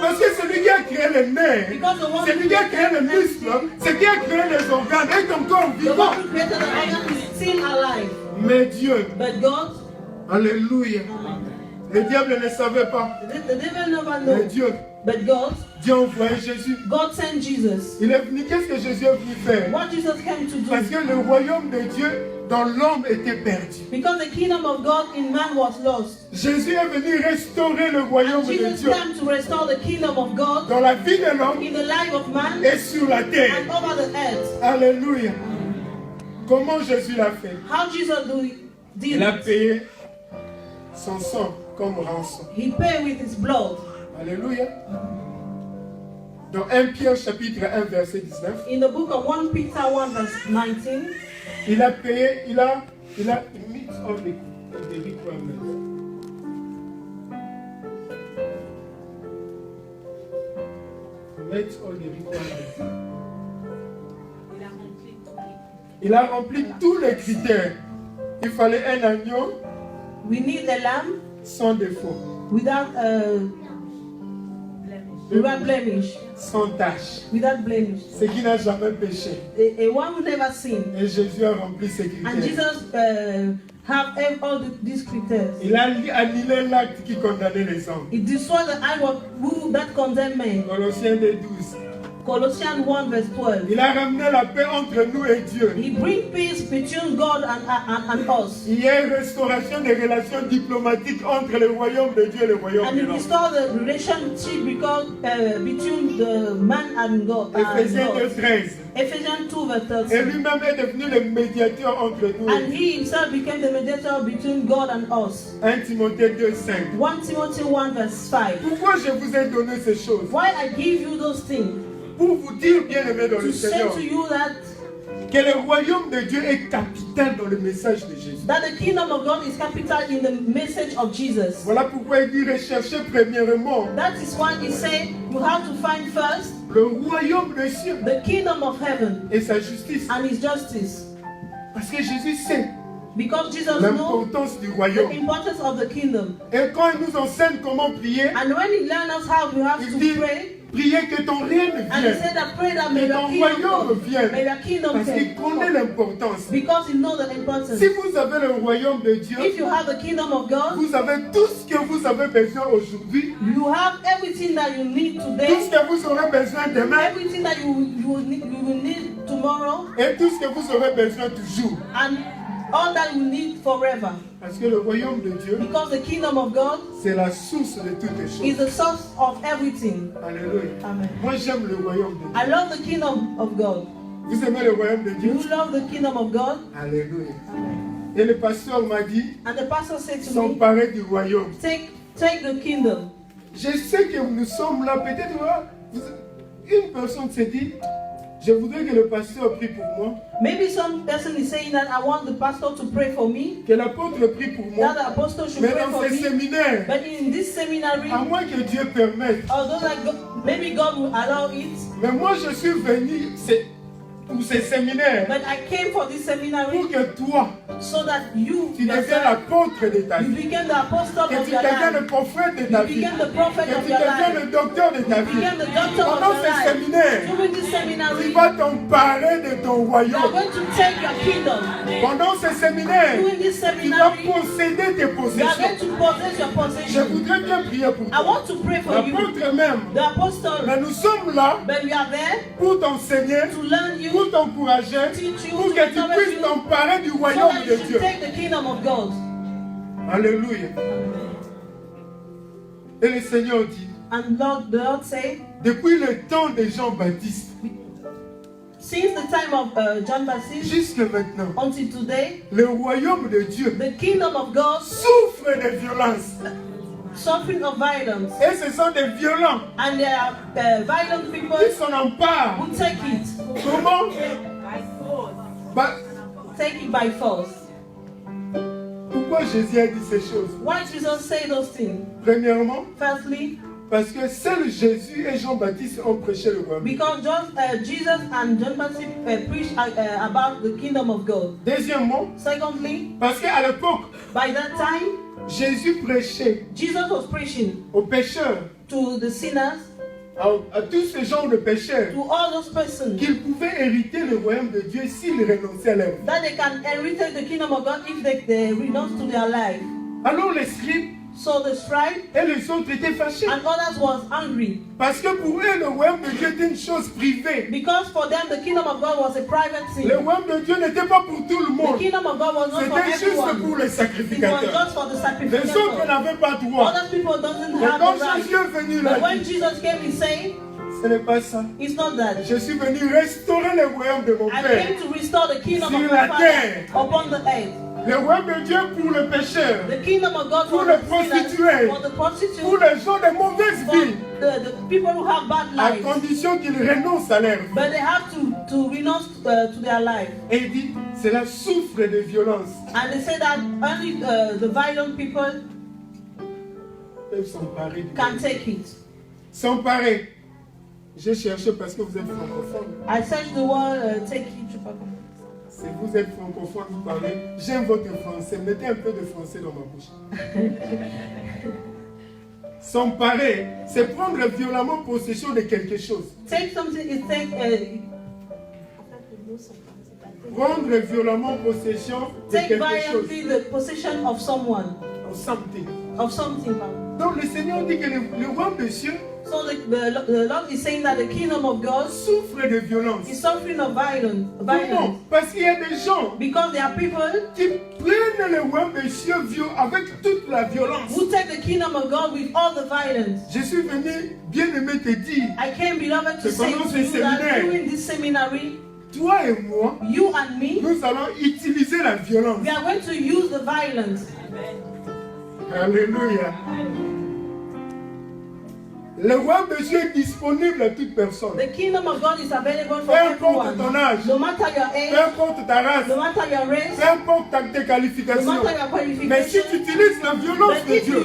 Parce que c'est lui qui a créé les nerfs. because the one C'est who lui qui a created créé les the muscles. C'est lui qui a créé les organes. Et comme corps the vivant. one who created the organ is still alive. Mais Dieu, But God, alléluia. Le diable ne savait pas. the devil never Mais knows. Dieu, But God, Dieu a envoyé Jésus. God sent Jesus. Il est venu. Qu'est-ce que Jésus est venu faire? What Jesus came to Parce do. que le royaume de Dieu dans l'homme était perdu. Because the kingdom of God in man was lost. Jésus est venu restaurer le royaume And de Jesus Dieu came to restore the kingdom of God dans la vie de l'homme in the life of man et sur la terre. and over the earth. Alléluia. Comment Jésus l'a fait? How Jesus did Il a it? payé son sang comme rançon. He paid with his blood. Alléluia. Dans 1 Pierre chapitre 1 verset 19, In the book of 1 Peter 1 verse 19, il a payé, il a mis all the requirements. Met all the requirements. Il a rempli tous les critères. Il fallait un agneau we need a lamb sans défaut, without blemish, sans tache, without blemish. ce qui n'a jamais péché. A one who never sinned. Et Jésus a rempli ces And critères. Jesus have all these criteria. Il a annulé l'acte qui condamnait les hommes. It destroyed the act of who that condemned men. Colossiens 2:12. Colossians 1 verse 12. Il a ramené la paix entre nous et Dieu. He brings peace between God and us. Il y a une restauration des relations diplomatiques entre le royaume de Dieu et le royaume And de he l'homme. restored the relationship between the man and God. Éphésiens 2:13. Ephesians 2 verse Et 13. lui-même est devenu le médiateur entre nous. And he himself became the mediator between God and us. 1 Timothée 2:5. 1 Timothy 1 verse 5. Pourquoi je vous ai donné ces choses? Why I give you those things? Pour vous dire, bien-aimés dans le To say Seigneur, to you that que le royaume de Dieu est capital dans le message de Jésus. the kingdom of God is capital in the message of Jesus. Voilà pourquoi il dit rechercher premièrement That is why he said you have to find first le royaume des cieux the kingdom of heaven et sa justice. and his justice. Parce que Jésus sait Because Jesus knows l'importance du the royaume. importance of the kingdom. Et quand il nous enseigne comment prier, And when he learns us how we have il to dit pray, priez que ton règne and he vienne. said that pray that may Que your ton kingdom royaume come. vienne. May your kingdom Parce qu'il connaît come. l'importance. Because he knows the importance. Si vous avez le royaume de Dieu, If you have the kingdom of God, vous avez tout ce que vous avez besoin aujourd'hui, you have everything that you need tout today, ce que vous aurez besoin demain everything that you will need tomorrow, et tout ce que vous aurez besoin toujours. and all that you need forever. Parce que le royaume de Dieu, Because the kingdom of God c'est la source de toutes les is choses. the source of everything. Alléluia. Amen. Moi j'aime le royaume de Dieu. I love the kingdom of God. Vous aimez le royaume de Dieu? You love the kingdom of God? Alléluia. Amen. Et le pasteur m'a dit, And the pastor said to me, s'emparer du royaume. take the kingdom. Je sais que nous sommes là, peut-être une personne s'est dit, je voudrais que le pasteur prie pour moi, Maybe some person is saying that I want the pastor to pray for me, que l'apôtre prie pour that moi, the apostle should mais pray dans for ces me. séminaires, But in this seminary, à moins que Dieu permette, although maybe God will allow it, mais moi je suis venu pour ces séminaires but I came for this seminary pour que toi, so that you tu deviennes yourself, l'apôtre de ta you vie, became the apostle que of tu your deviennes le life. prophète de ta You vie, became the prophet que of tu your deviennes life. le docteur de ta You vie. became the doctor of Pendant your ces life. séminaires, During this tu seminary, vas t'emparer de ton you are royaume. going to take your kingdom. Pendant ces séminaires, During this tu vas seminary, posséder tes you are possessions. going to possess your Je possession. voudrais bien prier pour I toi. want to pray for you, L'apôtre même. the apostle, Mais nous sommes là but we are there pour t'enseigner, to learn you, pour t'encourager, teach you, pour to que tu encourage puisses you, t'emparer du so royaume that de you should Dieu. take the kingdom of God. Alléluia. Et le Seigneur dit, And the Lord say, depuis le temps de Jean-Baptiste since the time of John Baptist jusque maintenant, until today, le royaume de Dieu the kingdom of God souffre de violence. suffering of violence, Et ce sont des violents and there are violent people qui s'en emparent. who take it Comment? Bah, by force. pourquoi Jésus a dit ces choses? Why Jesus say those things? Premièrement, Firstly, parce que seul Jésus et Jean-Baptiste ont prêché le royaume. because Jesus and John Baptist preached about the kingdom of God. Deuxièmement, Secondly, parce qu'à l'époque, by that time, Jésus prêchait Jesus was preaching aux pécheurs, to the sinners, à tous ces gens de pécheurs, to all those persons, qu'ils pouvaient hériter le royaume de Dieu s'ils renonçaient à leur vie. that they can inherit the kingdom of God if they renounce to their life. Alors les scribes So the scribe et les autres étaient fâchés. and others was angry, Parce que pour eux, le royaume de Dieu était une chose privée. because for them the kingdom of God was a private thing. Le royaume de Dieu n'était pas pour tout le The monde. kingdom of God was not for C'était juste everyone. pour les It was sacrificateurs. just for the Les autres sacrifice. n'avaient pas droit. Other people doesn't Mais have quand the right. Jésus est venu là, But when il dit, Jesus came, he said, ce n'est pas ça. it's not that. Je suis venu restaurer le royaume de mon I Père. came to restore the kingdom Sur of la my Father terre. upon the earth. Le royaume de Dieu pour le pécheur, The kingdom of God Pour for les the sinners, prostituées. for the prostitutes, pour les gens de mauvaise for vie, the people who have bad à lives. condition qu'ils renoncent à leur vie. But they have to renounce to their life. Et il dit, cela souffre de violence. And they say that only the violent people Peuvent s'emparer du can royaume. take it. S'emparer. J'ai cherché parce que vous êtes francophone. I searched the word take it. Si vous êtes francophone, vous parlez. J'aime votre français. Mettez un peu de français dans ma bouche. S'emparer, c'est prendre violemment possession de quelque chose. Take something is take. Prendre violemment possession de Take quelque chose. violently the possession of someone, Or something. of something. Donc le Seigneur dit que le royaume des cieux So the Lord is saying that the kingdom of God souffre de violence. is suffering of violence. Comment? Parce qu'il y a des gens Because there are people qui prennent le royaume des cieux avec toute la violence. who take the kingdom of God with all the violence. Je suis venu, bien aimé, te dire, I came, beloved, to C'est say pendant to ce you that séminaire. during this seminary, toi et moi, you and me, nous allons utiliser la violence. we are going to use the violence. Alléluia. Le royaume de Dieu est disponible à toute personne. The kingdom of God is available for Peu importe everyone. ton âge, No matter your peu age, importe ta race, no matter your race, peu importe tes no qualifications. matter your Mais si qualifications. tu utilises la violence But de if Dieu, you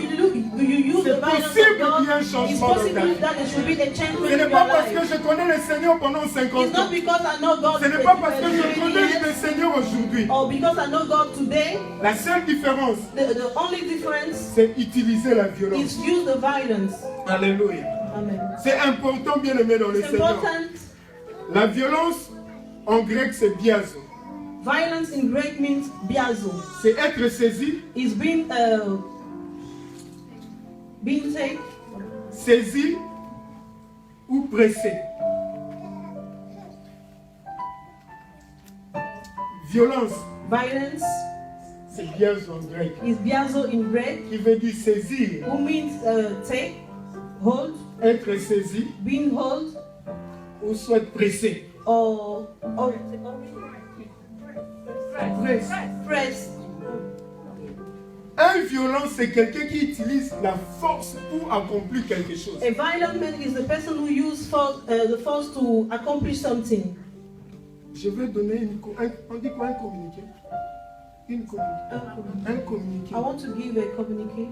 use c'est the violence possible of qu'il y ait un God, it's changement dans ta possible vie. that there should be a change Ce in n'est your pas parce que life. je connais le Seigneur pendant 50 It's not ans. because I know God Ce n'est pas parce que je connais le Seigneur aujourd'hui. or because I know God today. La seule différence, The only difference c'est utiliser la violence. is use the violence. Alléluia. Amen. C'est important, bien aimé, dans le It's Seigneur. important. La violence, en grec, c'est biazo. Violence in Greek means biazo. C'est être saisi, It's being taken, saisi ou pressé. Violence, violence c'est biazo en grec, is biazo in Greek, qui veut dire saisir, who means take, hold, être saisi being hold, ou soit pressé. or press. Un violent, c'est quelqu'un qui utilise la force pour accomplir quelque chose. A violent man is the person who uses the force to accomplish something. Je vais donner on dit quoi, un communiqué? Un communiqué. I want to give a communique.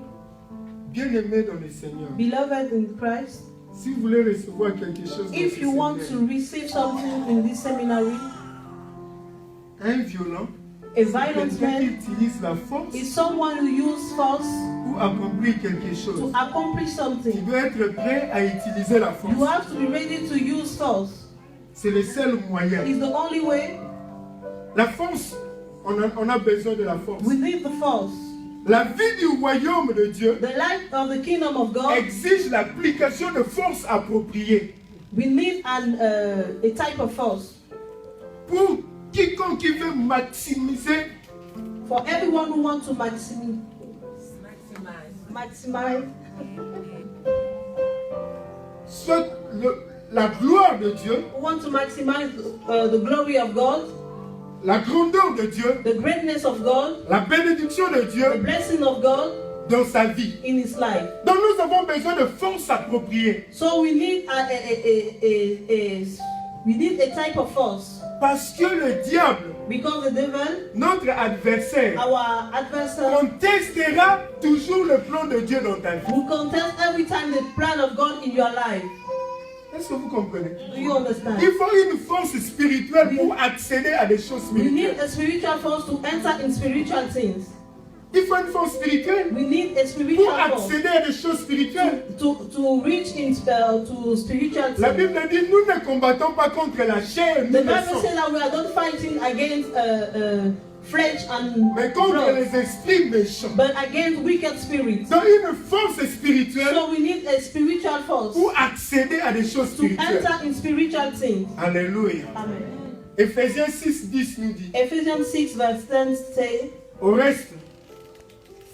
Bien aimé dans le Seigneur. Beloved in Christ, Si vous voulez recevoir quelque chose dans if ce you want séminaire, to receive something in this seminary, un violent, a violent quelqu'un qui man utilise la force is someone who uses force pour accomplir quelque to chose. accomplish Tu something. dois être prêt à utiliser la You force. have to be ready to use force. C'est le seul moyen. It's the only way. La force, on a besoin de la force. We need the force. La vie du royaume de Dieu The life of the kingdom of God, exige l'application de forces appropriées. we need a type of force. Pour quiconque qui veut maximiser For everyone who wants to maximize soit la gloire de Dieu, who want to maximize the glory of God, la grandeur de Dieu, the greatness of God, la bénédiction de the Dieu blessing of God dans sa vie. in his life. Donc nous avons besoin de forces appropriées. So we need a type of force, Parce que le diable, because the devil, notre adversaire, our adversary, contestera toujours le plan de Dieu dans ta vie. will contest every time the plan of God in your life. Est-ce que vous comprenez? Do you understand? Il faut une force spirituelle pour accéder à des choses We need spirituelles. a spiritual force to enter in spiritual things. Il faut une force spirituelle We need a pour spiritual force accéder à des choses spirituelles. to reach to spiritual La things. Bible dit, nous ne combattons pas contre la chair ni The le Bible sang, says that we are not fighting against flesh and mais contre blood, les esprits méchants. but against wicked spirits. Donc une force spirituelle So we need a spiritual force pour accéder à des choses to spirituelles. enter in spiritual things. Alléluia. Amen. Ephésiens 6:10 nous dit, Ephesians 6 verse 10 says, au reste,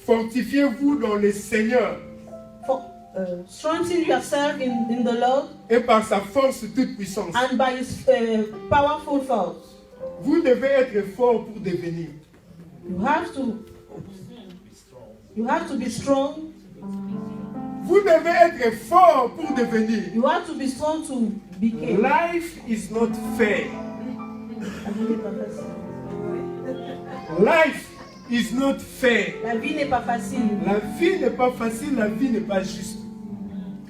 fortifiez-vous dans le Seigneur strengthen yourself in the Lord et par sa force toute puissance. and by his powerful force. Vous devez être fort pour devenir. You have to be strong. Vous devez être fort pour devenir. You have to be strong to become. Life is not fair. Life is not fair. La vie n'est pas facile. La vie n'est pas facile, la vie n'est pas juste.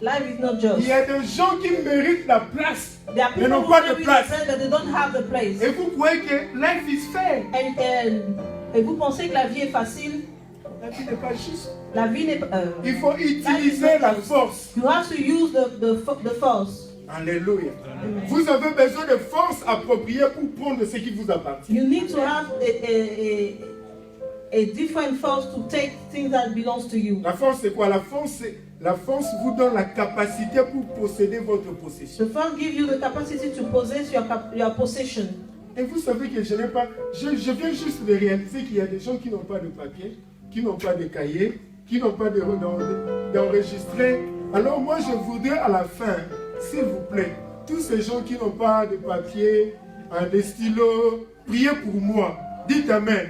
Life is not Il just. y a des gens qui méritent la place, There are mais people n'ont who pas de maybe place. say that they don't have the place. Et vous croyez que life is fair. Et vous pensez que la vie est facile? La vie n'est pas juste. La vie n'est pas. Il faut utiliser la force. You have to use the force. Alléluia. Vous avez besoin de force appropriée pour prendre ce qui vous appartient. You need to have a different force to take things that belongs to you. La force c'est quoi? La force c'est La force vous donne la capacité pour posséder votre possession. The force gives you the capacity to possess your possession. Et vous savez que je n'ai pas... Je viens juste de réaliser qu'il y a des gens qui n'ont pas de papier, qui n'ont pas de cahier, qui n'ont pas d'enregistrer. Alors moi, je voudrais à la fin, s'il vous plaît, tous ces gens qui n'ont pas de papier, des stylos, priez pour moi. Dites Amen.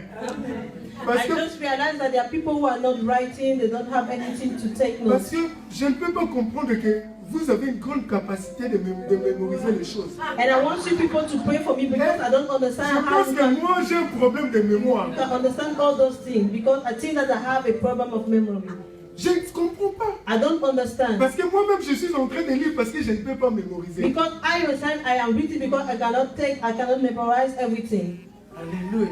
I just realized that there are people who are not writing, they don't have anything to take notes. Parce que je ne peux pas comprendre que vous avez une grande capacité de mémoriser les choses. And I want you people to pray for me because I don't Je understand how pense you que can moi j'ai un problème de mémoire. understand all those things because I think that I have a problem of memory. Je ne comprends pas. I don't understand. Parce que moi-même je suis en train de lire parce que je ne peux pas mémoriser. Because I understand I am reading because I cannot memorize everything. Alléluia.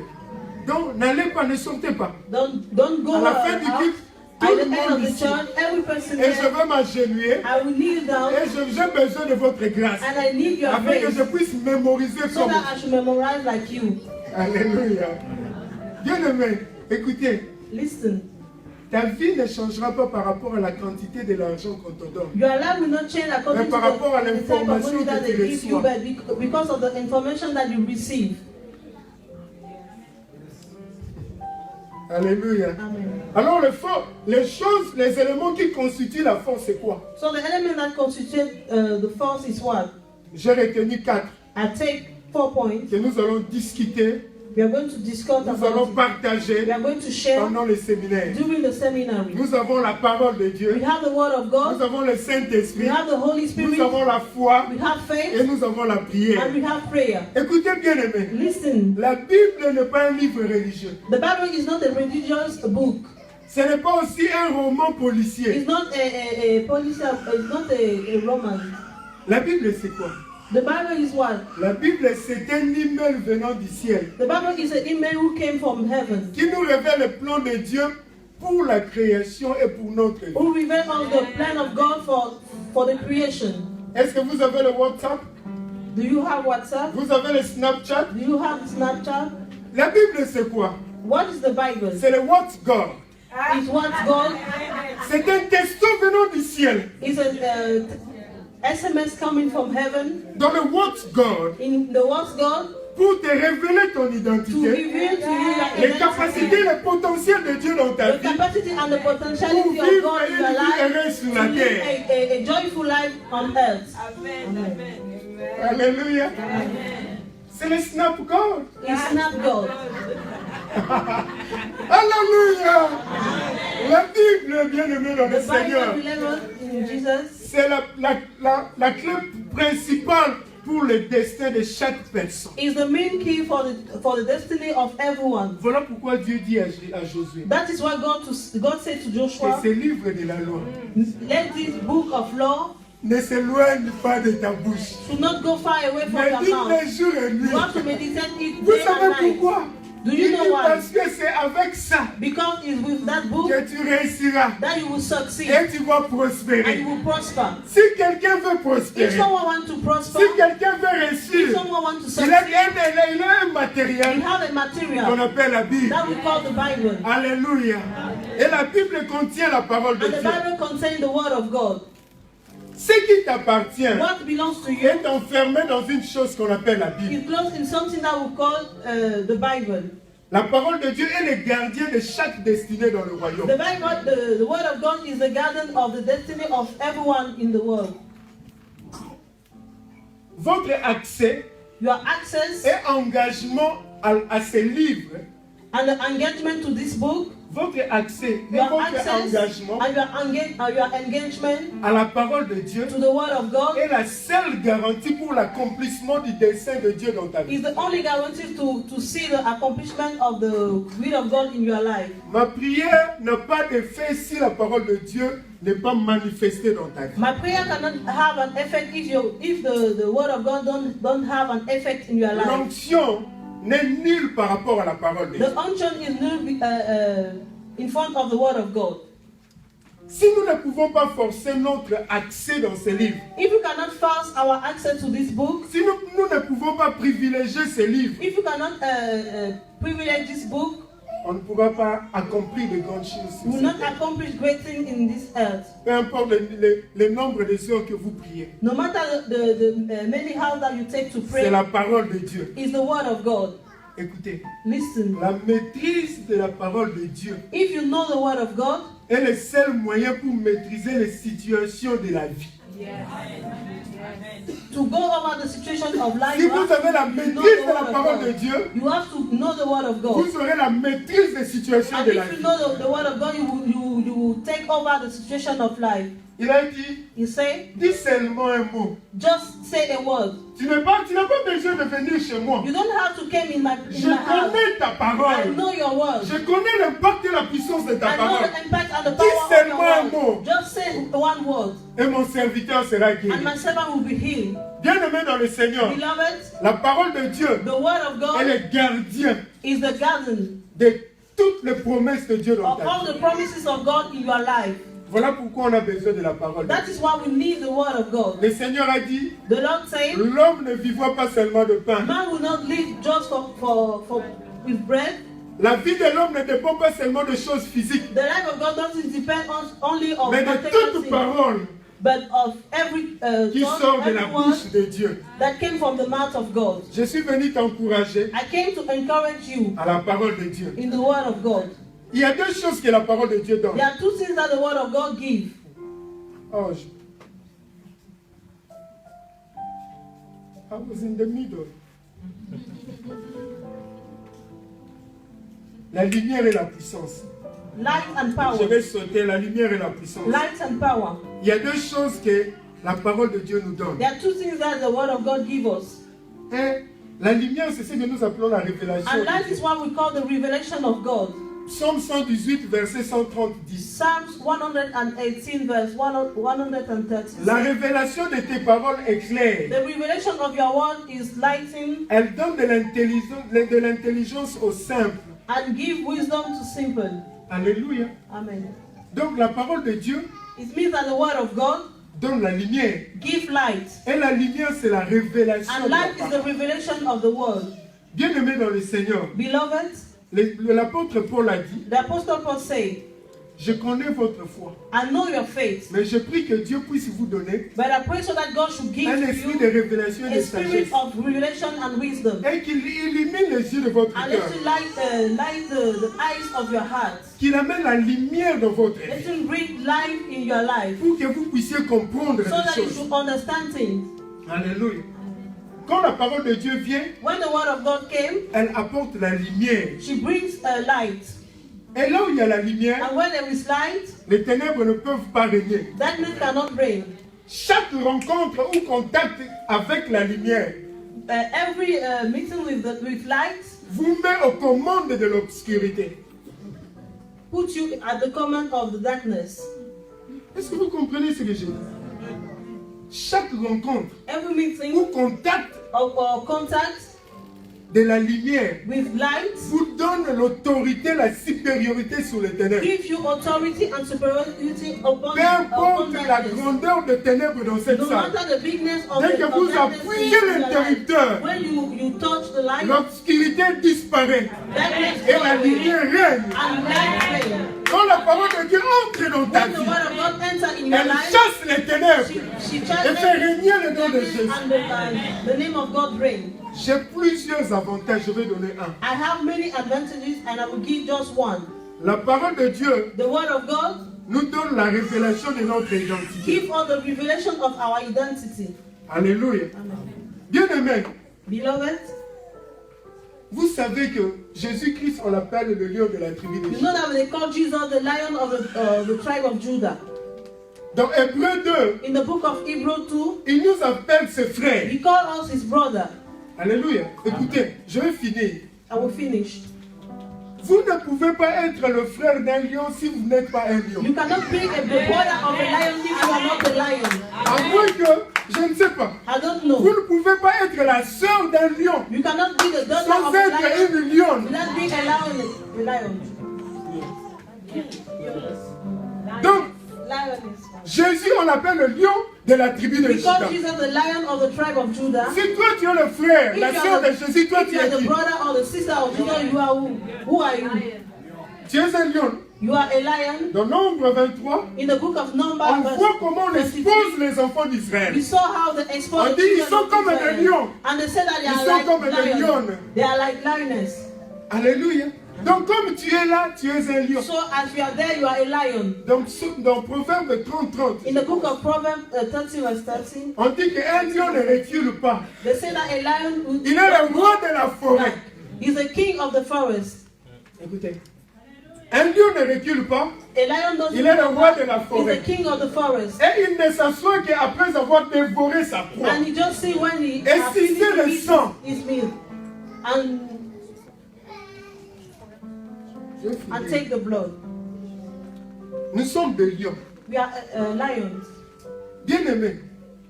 Donc n'allez pas, ne sortez pas. Don't go À la fin du out. culte, At tout the le end monde of the ici. church, every person Et je there, vais m'agenouiller. I will kneel down Et j'ai besoin de votre grâce. and I need your Afin que grace je puisse mémoriser so comme that I should memorize like you. Alléluia. Bien-aimé, écoutez, Listen, ta vie ne changera pas par rapport à la quantité de l'argent qu'on te donne. your life will not change according Mais par to rapport à the type of l'information money that que they tu give you, reçois. but because of the information that you receive. Alléluia. Amen. Alors les éléments qui constituent la force, c'est quoi? So the element that constitutes the force is what? J'ai retenu 4 I take 4 points. que nous allons discuter, We are going to discuss nous allons about it. partager We are going to share pendant les séminaires. during the seminary. Nous avons la parole de We Dieu, have the word of nous God. avons le We Saint-Esprit, have the Holy Spirit. nous avons la foi We have et faith. nous avons la prière. And we have prayer. Écoutez bien aimé, Listen, la Bible n'est pas un livre religieux. the Bible is not a religious book. Ce n'est pas aussi un roman policier. It's not a police. It's not a Roman. La Bible c'est quoi? The Bible is what? La Bible c'est un email venant du ciel The Bible is an email who came from heaven, qui nous révèle le plan de Dieu pour la création et pour notre vie. who revealed us the plan of God for the creation. Est-ce que vous avez le WhatsApp? Do you have WhatsApp? Vous avez le Snapchat? Do you have Snapchat? La Bible c'est quoi? What is the Bible? C'est le What God. It's what God C'est un texto venant du ciel. is an SMS coming from heaven Dans le What God, in the What's God pour te révéler ton to identité, reveal to you les your capacités, identity, le potentiel de Dieu dans ta the vie, capacity and the pour potentiality of vivre God in your une vie life heureuse sur to la live terre. a joyful life on earth. Alléluia. C'est le Snap God. It's not God. Alléluia. La Bible, bien-aimée dans le The Bible, Seigneur, beloved in Jesus, c'est la clé principale pour le destin de chaque personne. is the main key for the destiny of everyone. Voilà pourquoi Dieu dit à Josué That is why God said to que Joshua, ce livre de la loi let this book of law ne s'éloigne pas de ta bouche. should not go far away from your Médite mouth. les jours et nuits. You have to meditate it Vous day savez and night. pourquoi? Do Il you dit know why? parce que c'est avec ça Because it's with that book que tu réussiras that you will succeed et tu vas and prospérer. you will prosper. Si quelqu'un veut If prospérer, someone wants to prosper, si quelqu'un veut if réussir, someone wants to il succeed, a un you matériel have a qu'on material appelle la Bible. that we call the Bible. Alléluia. Et la Bible contient la parole de And the Dieu. Bible contains the word of God. Ce qui t'appartient What belongs to you est enfermé dans une chose qu'on appelle la Bible. is closed in something that we call the Bible. La parole de Dieu est le gardien de chaque destinée dans le royaume. The Bible, the word of God is the guardian of the destiny of everyone in the world. Votre accès Your access et engagement à ces livres, and the engagement to this book, votre accès et your votre access engagement and your engagement à la parole de Dieu to the word of God est la seule garantie pour l'accomplissement du dessein de Dieu dans ta vie. is the only guarantee to see the accomplishment of the will of God in your life. Ma prière n'a pas d'effet si la parole de Dieu n'est pas manifestée dans ta vie. My prayer cannot have an effect if the word of God don't have an effect in your life. L'onction n'est nulle par rapport à la parole de Dieu. The unction is null in front of the word of God. Si nous ne pouvons pas forcer notre accès dans ces livres, If you cannot force our access to this book, si nous ne pouvons pas privilégier ces livres, if you cannot privilege this book, on ne pourra pas accomplir de grandes choses. You will not accomplish great things in this earth. Peu importe le nombre de heures que vous priez. No matter the many hours that you take to pray, C'est la parole de Dieu. is the word of God. Écoutez, Listen. la maîtrise de la parole de Dieu If you know the word of God, est le seul moyen pour maîtriser les situations de la vie. to go over the situation of life, Si you vous have avez la to know maîtrise the de la word of parole de God. Dieu, You have to know the word of God. vous aurez la maîtrise des situations And de la if you vie. know the word of God, you will take over the situation of life. Il a dit, You say, dis seulement un mot. just say a word. Tu n'as pas besoin de venir chez moi. You don't have to come in my Je house. connais ta I parole. know your word. Je connais l'impact et la puissance de ta I know parole. the impact and the Dis power of seulement un your mot. word. Just say one word, Et mon serviteur sera and guéri. my servant will be healed. Bien-aimé dans le Seigneur, Beloved, la parole de Dieu the word of est God le gardien is the garden de toutes les promesses de Dieu dans of ta all vie. the promises of God in your life. Voilà pourquoi on a besoin de la parole de That Dieu. is why we need the word of God. Le Seigneur a dit, The Lord said, l'homme ne vivra pas seulement de pain. man will not live just with bread. La vie de l'homme ne dépend pas seulement de choses physiques, The life of God doesn't depend only on mais de material toute things, parole but of every qui thought, sort de every la word bouche de Dieu. that came from the mouth of God. Je suis venu t'encourager I came to encourage you à la parole de Dieu. in the word of God. Il y a deux choses que la parole de Dieu donne. There are two things that the word of God gives. Oh, I was in the middle. La lumière et la puissance. Light and Je power. vais sauter la lumière et la puissance. Light and power. Il y a deux choses que la parole de Dieu nous donne. There are two things that the word of God gives us. Et la lumière, c'est ce que nous appelons la révélation. And de light Dieu. is what we call the revelation of God. Psaume 118, verset 130 dit. Psalms 118 verse 130. La révélation de tes paroles est claire. The revelation of your word is lighting Elle donne de l'intelligence aux simples. and give wisdom to simple. Alléluia. Amen. Donc la parole de Dieu It means that the word of God donne la lumière. give light. Et la lumière, c'est la révélation And de la light is the parole. revelation of the word. Bien-aimé dans le Seigneur, Beloved, l'apôtre Paul a dit, the apostle Paul said, je connais votre foi, I know your faith, mais je prie que Dieu puisse vous donner but I pray so that God should give un to esprit you de révélation et de a spirit sagesse. of revelation and wisdom. Et qu'il illumine les yeux de votre And cœur. let you light the eyes of your heart. Qu'il amène la lumière dans votre Let vie. him bring light in your life Pour que vous puissiez comprendre so that les you choses. should understand things. Alléluia. Quand la parole de Dieu vient, When the word of God came, elle apporte la lumière. she brings a light. Et là où il y a la lumière, And when there is light, les ténèbres ne peuvent pas régner. darkness cannot reign. Chaque rencontre ou contact avec la lumière Every meeting with light vous met aux commandes de l'obscurité. puts you at the command of the darkness. Est-ce que vous comprenez ce que je dis? Chaque rencontre Every meeting ou contact or contact de la lumière with light vous donne l'autorité, la supériorité sur les ténèbres. gives you authority and superiority upon Peu importe la darkness. grondeur des ténèbres dans cette No salle, matter the bigness of dès the que of vous darkness appuyez in your life, l'interrupteur, when you touch the light, l'obscurité disparaît darkness et goes la away lumière règne. and light reigns. Quand la parole de Dieu entre dans ta When the vie, word of God enters in your elle life, chasse les ténèbres she et fait challenges régner le nom de darkness Jésus. and the name of God reigns. J'ai plusieurs avantages, je vais donner un. I have many advantages and I will give just one. La parole de Dieu The word of God nous donne la révélation de notre identité. gives us the revelation of our identity. Alléluia. Amen. Bien-aimés, Beloved, vous savez que Jésus-Christ, on l'appelle le lion de la tribu you d'Égypte. know that they call Jesus the lion of the tribe of Judah. Dans Hébreu 2, In the book of Hebrews 2, il nous appelle ses frères. he called us his brother. Alléluia. Écoutez, je vais finir. I will finish. Vous ne pouvez pas être le frère d'un lion si vous n'êtes pas un lion. You cannot be the brother of a lion if you are not a lion. À moins que, je ne sais pas, I don't vous know. ne pouvez pas être la sœur d'un lion You cannot be the daughter sans of a lion être une lionne. without being a lion. Donc, Lioness. Jésus, on l'appelle le lion de la tribu de Juda. Because Jesus, the lion of the tribe of Judah. Si toi tu es le frère, la sœur de Jésus, toi if tu you are es the qui? brother or the sister of Judah, you are who? Who are you? Tu es un lion. You are a lion. Dans Nombre 23, In the book of Numbers, on voit comment on verse expose 52, les enfants d'Israël. we saw how the On exposed dit ils sont comme des lions. and they said that they Ils are sont like comme des lions. lionnes. They are like lioness. Alléluia. Donc comme tu es là, tu es un lion. So as you are there, you are a lion. Donc dans Proverbe 30, In the book of Proverbs 30 verse 13, on dit qu'un lion ne recule pas. they say that a lion who Il est le roi de la forêt. is the king of the forest. Écoutez. Un lion ne recule pas. A lion doesn't Il est le roi de la He's forêt. the king of the forest. Et il ne s'assoit qu'après avoir dévoré sa proie. And you just see when he Et has si c'est le finished sang. his meal and Je and finis. take the blood. Nous sommes des lions. We are lions. Bien-aimés,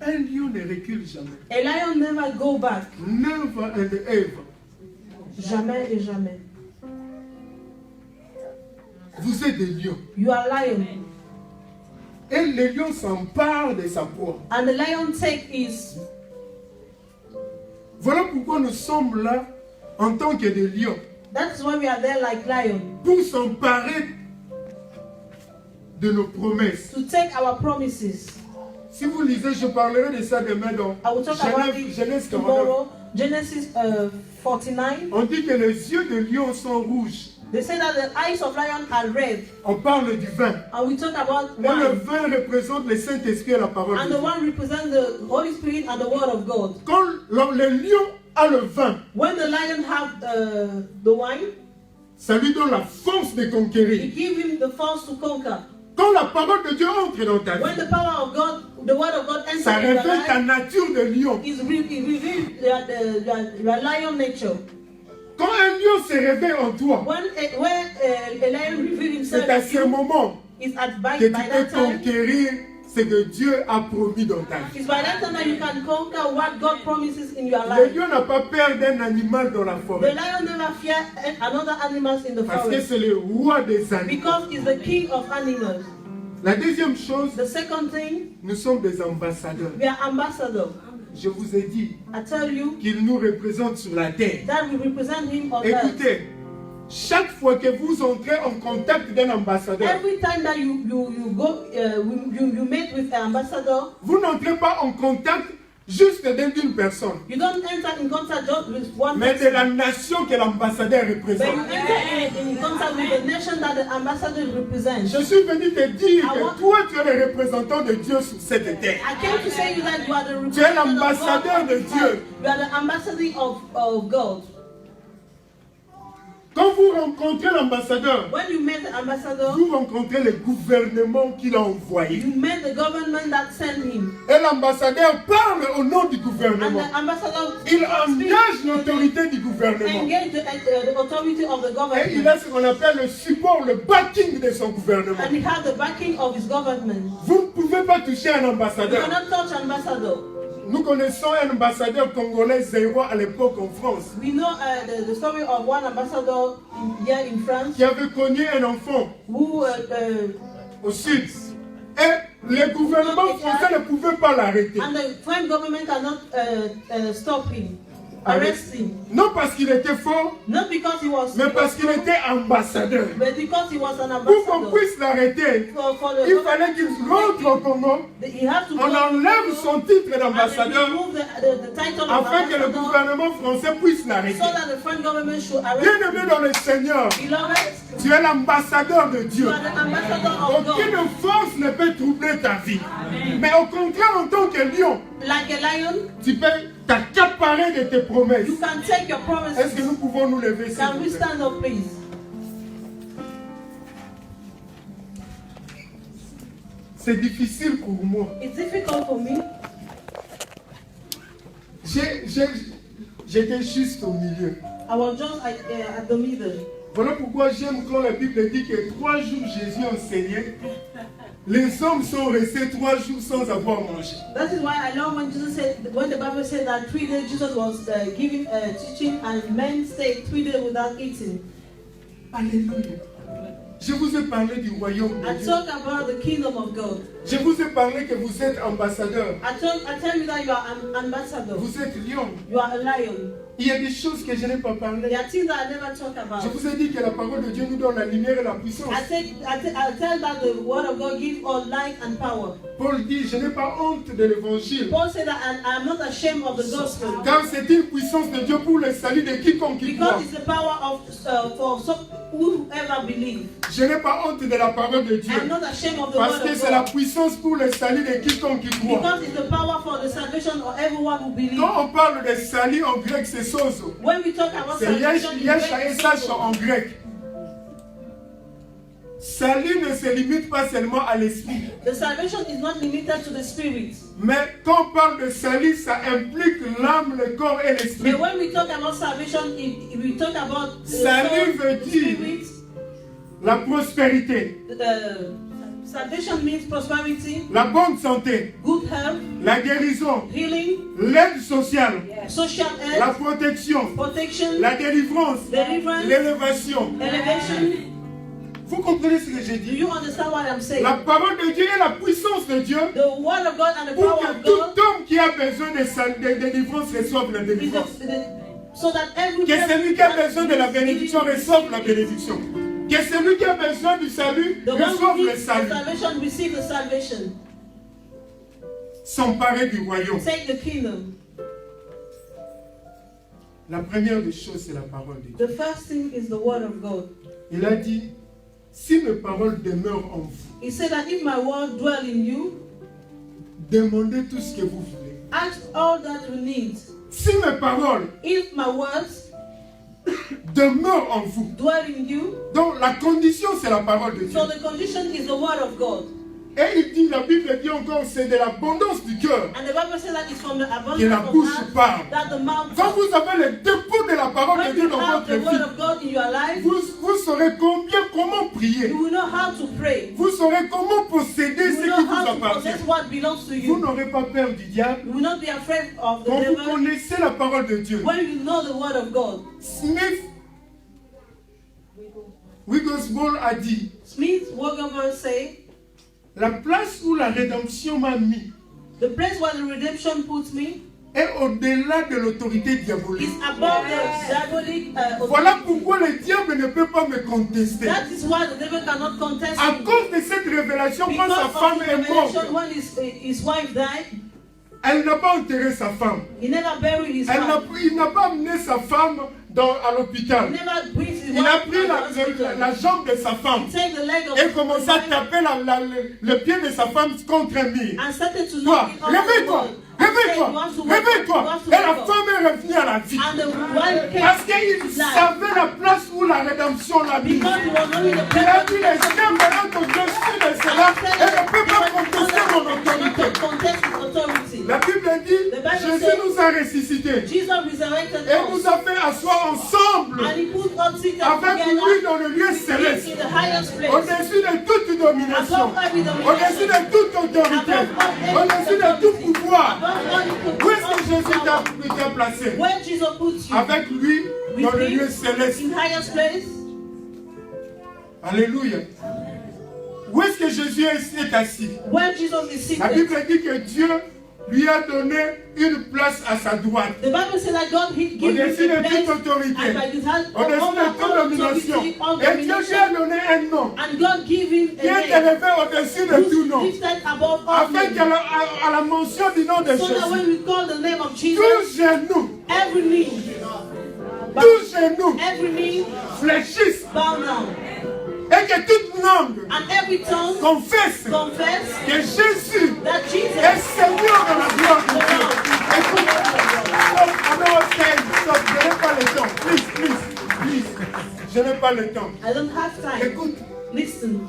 un lion ne recule jamais. A lion never go back. Never and ever. Jamais et jamais. Vous êtes des lions. You are lion. Et le lion s'empare de sa proie. And the lion take his. Voilà pourquoi nous sommes là en tant que des lions. That's why we are there like lion. Pour s'emparer de nos promesses. To take our promises. Si vous lisez, je parlerai de ça demain dans I will talk about Genèse it 49. tomorrow. Genesis 49. On dit que les yeux de lion sont rouges. They say that the eyes of lion are red. On parle du vin. And we talk about Et le wine. vin représente le Saint-Esprit et la parole And de the Dieu. one represents the Holy Spirit and the Word of God. Quand le lion a le vin, When the lion have the wine, ça lui donne la force de it conquérir. gives him the force to conquer. Quand la parole de Dieu entre dans ta When vie, the power of God, the Word of God enters ça in your révèle ta life, nature de lion. it reveals your lion nature. Quand un lion se réveille en toi, When a lion reveals himself, c'est à ce moment it's at by que tu that peux time. conquérir ce que Dieu a promis dans ta vie. It's by that time that you can conquer what God promises in your Le life. lion n'a pas peur d'un animal dans la The forêt. lion never fears another animals in the Parce que forest c'est le roi des animaux. because he's the king of animals. La deuxième chose, The second thing, nous sommes des ambassadeurs. we are ambassadors. Je vous ai dit I tell you qu'il nous représente sur la terre. that we represent him on earth. Écoutez, chaque fois que vous entrez en contact d'un ambassadeur, Every time that you go, you meet with an ambassador, vous n'entrez pas en contact juste d'une personne, you don't enter in contact just with one mais de person, la nation que l'ambassadeur but you représente. enter in contact with the nation that the ambassador represents. Je suis venu te dire que toi, tu es le représentant de Dieu sur cette terre. I came to say you that you are the Tu es representative l'ambassadeur of God. de Dieu. You are the ambassador of God. Quand vous rencontrez l'ambassadeur, When you met the ambassador, vous rencontrez le gouvernement qu'il a envoyé. you met the government that sent him. Et l'ambassadeur parle au nom du And gouvernement. the ambassador Il engage l'autorité du gouvernement. engaged the authority of the Et il government. a ce qu'on appelle le support, le backing de son gouvernement. And he had the backing of his government. Vous ne pouvez pas toucher un You ambassadeur. cannot touch ambassador. Nous connaissons un ambassadeur congolais zéro à l'époque en France We know the story of one ambassador here in France qui avait connu un enfant who au sud. Et le gouvernement français ne pouvait pas l'arrêter. and the French government cannot stop him, arrest him. Non parce qu'il était fort, Not because he was, mais parce qu'il était ambassadeur. but because he was an Pour qu'on ambassador. puisse l'arrêter, For the il fallait qu'il rentre au Congo. he had to On enlève son titre d'ambassadeur remove the title of afin que le ambassador gouvernement français puisse l'arrêter. so that the French government should arrest Bien him. aimé dans le Seigneur, Beloved, tu es l'ambassadeur de you Dieu. are the ambassador of God. Aucune force ne peut troubler ta vie. Mais au contraire, en tant que lion, Like a lion, tu peux t'accaparer de tes promesses. you can take your Est-ce que promises. nous pouvons nous lever s'il Can vous we plaît? stand up, please? C'est difficile pour moi. It's difficult for me. J'étais juste au milieu. I was just at the middle. Voilà pourquoi j'aime quand la Bible dit que 3 jours Jésus enseignait. Les hommes sont restés 3 jours sans avoir mangé. That is why I love when when the Bible said that 3 days Jesus was giving teaching and men stayed 3 days without eating. Alléluia. Je vous ai parlé du royaume de I Dieu. talk about the kingdom of God. Je vous ai parlé que vous êtes ambassadeur. I tell you that you are an ambassador. Vous êtes lion. You are a lion. Il y a des choses que je n'ai pas parlé. There are things that I never talk Je about. vous ai dit que la parole de Dieu nous donne la lumière et la puissance. I tell that the word of God gives all light and power. Paul dit, je n'ai pas honte de l'évangile. Paul said that I am not ashamed of the gospel. Car c'est une puissance de Dieu pour le salut de quiconque y croit. Because it's the power of for whoever believes. Je n'ai pas honte de la parole de Dieu. I'm not ashamed of the Parce word que of c'est la God. puissance pour le salut de quiconque y croit. Because it's the power for the salvation of everyone who believes. Quand on parle de salut en grec, c'est sozo. When we talk about C'est salvation, yesh et sache en grec. Salut ne se limite pas seulement à l'esprit. the salvation is not limited to the spirit. Mais quand on parle de salut, ça implique l'âme, le corps et l'esprit. But when we talk about salvation, we talk about Salut veut dire spirit. la prospérité, Salvation means prosperity, la bonne santé, good health, la guérison, healing, l'aide sociale, social la health, protection, protection, la délivrance, deliverance, l'élévation. elevation. Vous comprenez ce que j'ai Do dit? you understand what I'm saying? La parole de Dieu et la puissance de Dieu The word of God and the pour power que of tout God homme qui a besoin de délivrance reçoive la is délivrance. so that every Que celui qui a besoin de la bénédiction reçoive la bénédiction. Que celui qui a besoin du salut the one who reçoive le needs the salut. salvation receive the salvation. S'emparer du royaume. Take the kingdom. La première des choses, c'est la parole de Dieu. The first thing is the word of God. Il a dit, si mes paroles demeurent en vous, He said that if my word dwell in you, demandez tout ce que vous voulez. ask all that you need. Si mes paroles If my words demeurent en vous, dwell in you, donc la condition, c'est la parole de Dieu. so the condition is the word of God. Et il dit, la Bible dit encore, c'est de l'abondance du cœur And the Bible says that it's from the que la abundance of bouche heart parle. that the mouth Quand talks. vous avez le dépôt de la parole de When Dieu you dans have the votre word vie, of God in your life, vous saurez comment prier. you will know how to pray. Vous saurez comment posséder You ce will qui know vous how to appartient. possess what belongs to Vous you. n'aurez pas peur du diable. You will not be afraid of the Quand vous devil connaissez la parole de Dieu. when you know the word of God. Smith Wigglesworth a dit, Smith Wigglesworth say, la place où la rédemption m'a mis the place where the redemption puts me est au-delà de l'autorité diabolique. is above the diabolic Voilà authority. pourquoi le diable ne peut pas me contester. That is why the devil cannot contest À me. cause de cette révélation, quand Because sa of femme the est morte, revelation when his wife died, elle n'a pas enterré sa femme. he never buried his wife. Il n'a pas amené sa femme à l'hôpital. He never brings his Il a wife pris to the hospital. la jambe de sa femme He take the leg of et his commencé à wife taper le pied de sa femme contre un mur. and started to Toi, knock it off the réveille-toi, wall. And said, réveille-toi, "He wants to wake up, he réveille-toi. wants to Et la wake up." femme est revenue à la vie. And the wife came Parce to qu'il life. savait la place où la rédemption l'a mis. Because he was only the Il a presence dit, les chiens maintenant au-dessus de cela et ne peut pas contester mon autorité. contest his authority. La Bible dit, Jésus nous a ressuscités Jesus resurrected et nous us. a fait asseoir ensemble And he put us seated avec lui together dans le lieu in céleste, the highest place. au-dessus de toute domination, Above every au-dessus domination. de toute autorité, au-dessus de tout pouvoir. Above all you could Où est-ce que put Jésus us t'a placé? Where Jesus puts you. Avec lui dans le lieu céleste. In highest place. Alléluia. Où est-ce que Jésus est assis? Where Jesus is La seated. Bible dit que Dieu lui a donné une place à sa droite. The Bible says that God gives him Au-dessus de a place toute autorité, and by his hand au-dessus over de toute all domination. authority, all Et Dieu lui a domination. donné un nom And God give him qui est a name élevé au-dessus de tout nom. who's lifted above all Afin names. qu'à la mention du nom de So that when Jésus, we call the name of Jesus, tout genou, every knee, tout genou every knee fléchisse bow down. et que toute langue And every tongue confesse confess que Jésus that Jesus est Seigneur de la gloire de is Dieu. Lord. Écoute, stop, je n'ai pas le temps. Please. Je n'ai pas le temps. I don't have time. Écoute, Listen,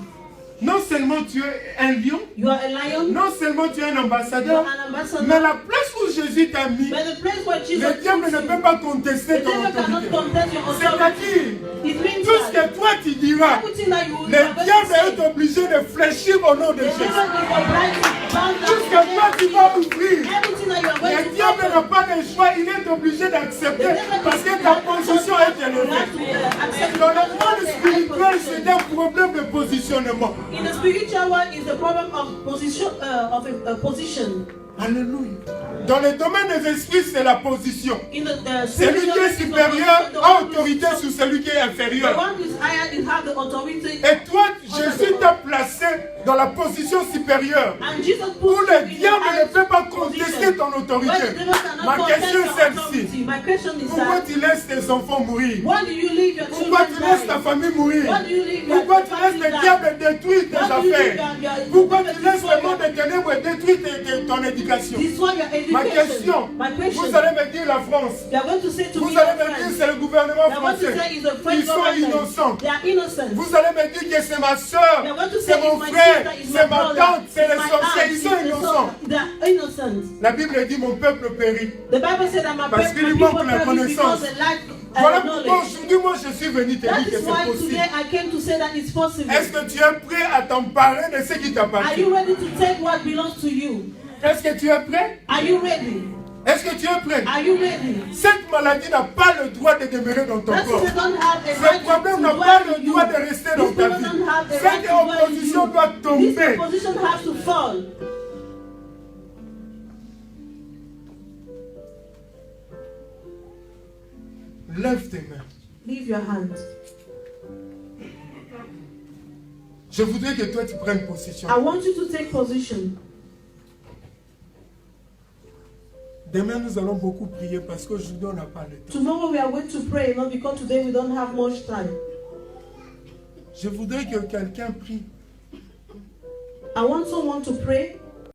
non seulement tu es un lion, you are a lion, non seulement tu es un you ambassadeur, are an ambassador, mais la place où Jésus t'a mis, but the place where Jesus le diable puts ne you, peut pas contester the ton devil cannot autorité. contest your authority. C'est-à-dire, It means tout ce that que toi tu diras, everything that you le are going to diable say, est obligé de fléchir au nom de the devil Jésus. is obliged to bow down Tout ce que toi tu vas ouvrir, everything that you are going le to diable n'a say. pas de choix, il est obligé d'accepter parce que ta position est élevée. Dans le monde spirituel, spirituel, c'est un problème de positionnement. In the spiritual world, is the problem of position, position. Alléluia. Dans le domaine des esprits, c'est la position. In the Celui qui est supérieur a autorité sur celui qui est The inférieur. one who is higher, it has the authority. Et toi, Jésus t'a placé dans la position supérieure. And Jesus Où put le you in the diable ne highest peut pas position. contester ton Where autorité. the devil cannot Ma contest question your est celle-ci. authority. My question is Pourquoi that, tu laisses tes enfants mourir? why do you leave your Pourquoi children tu laisses ta die? famille mourir? Why do you leave your Pourquoi tu laisses family le die? diable détruire tes Why do you leave affaires? your Pourquoi tu laisses le monde des ténèbres détruire ton éducation? destroy your Ma education? question, My question. vous allez me dire la France. They are going to say to Vous me, allez your me dire friends, c'est le gouvernement they are going to français. say it's the French Ils sont government. innocents. They are innocent. Vous allez me dire que c'est ma soeur, They are going to say c'est mon it's my frère, sister, it's c'est my ma brother, tante, c'est it's les my sorciers. aunt, Ils it's sont the innocents. son- They are innocent. La Bible dit mon peuple périt. The Bible said that my Parce qu'il lui people manque la perish connaissance. because they lack Voilà pourquoi knowledge. aujourd'hui moi je suis venu te That dire que is why c'est possible. today I came to say that it's possible. Est-ce que tu es prêt à t'emparer de ce qui Are t'appartient? you ready to take what belongs to you? Est-ce que tu es prêt? Are you ready? Est-ce que tu es prêt? Are you ready? Cette maladie n'a pas le droit de demeurer dans ton That corps. people don't have a Ce right problème to n'a dwell pas in le you. droit de rester dans These ta people vie. don't have the right Cette to dwell in opposition you. doit This tomber. opposition has to fall. Lève tes mains. Leave your hand. Je voudrais que toi tu prennes position. I want you to take position. Demain nous allons beaucoup prier parce qu'aujourd'hui on n'a pas le temps. Tomorrow we are going to pray, not because today we don't have much time. Je voudrais que quelqu'un prie. I want someone to pray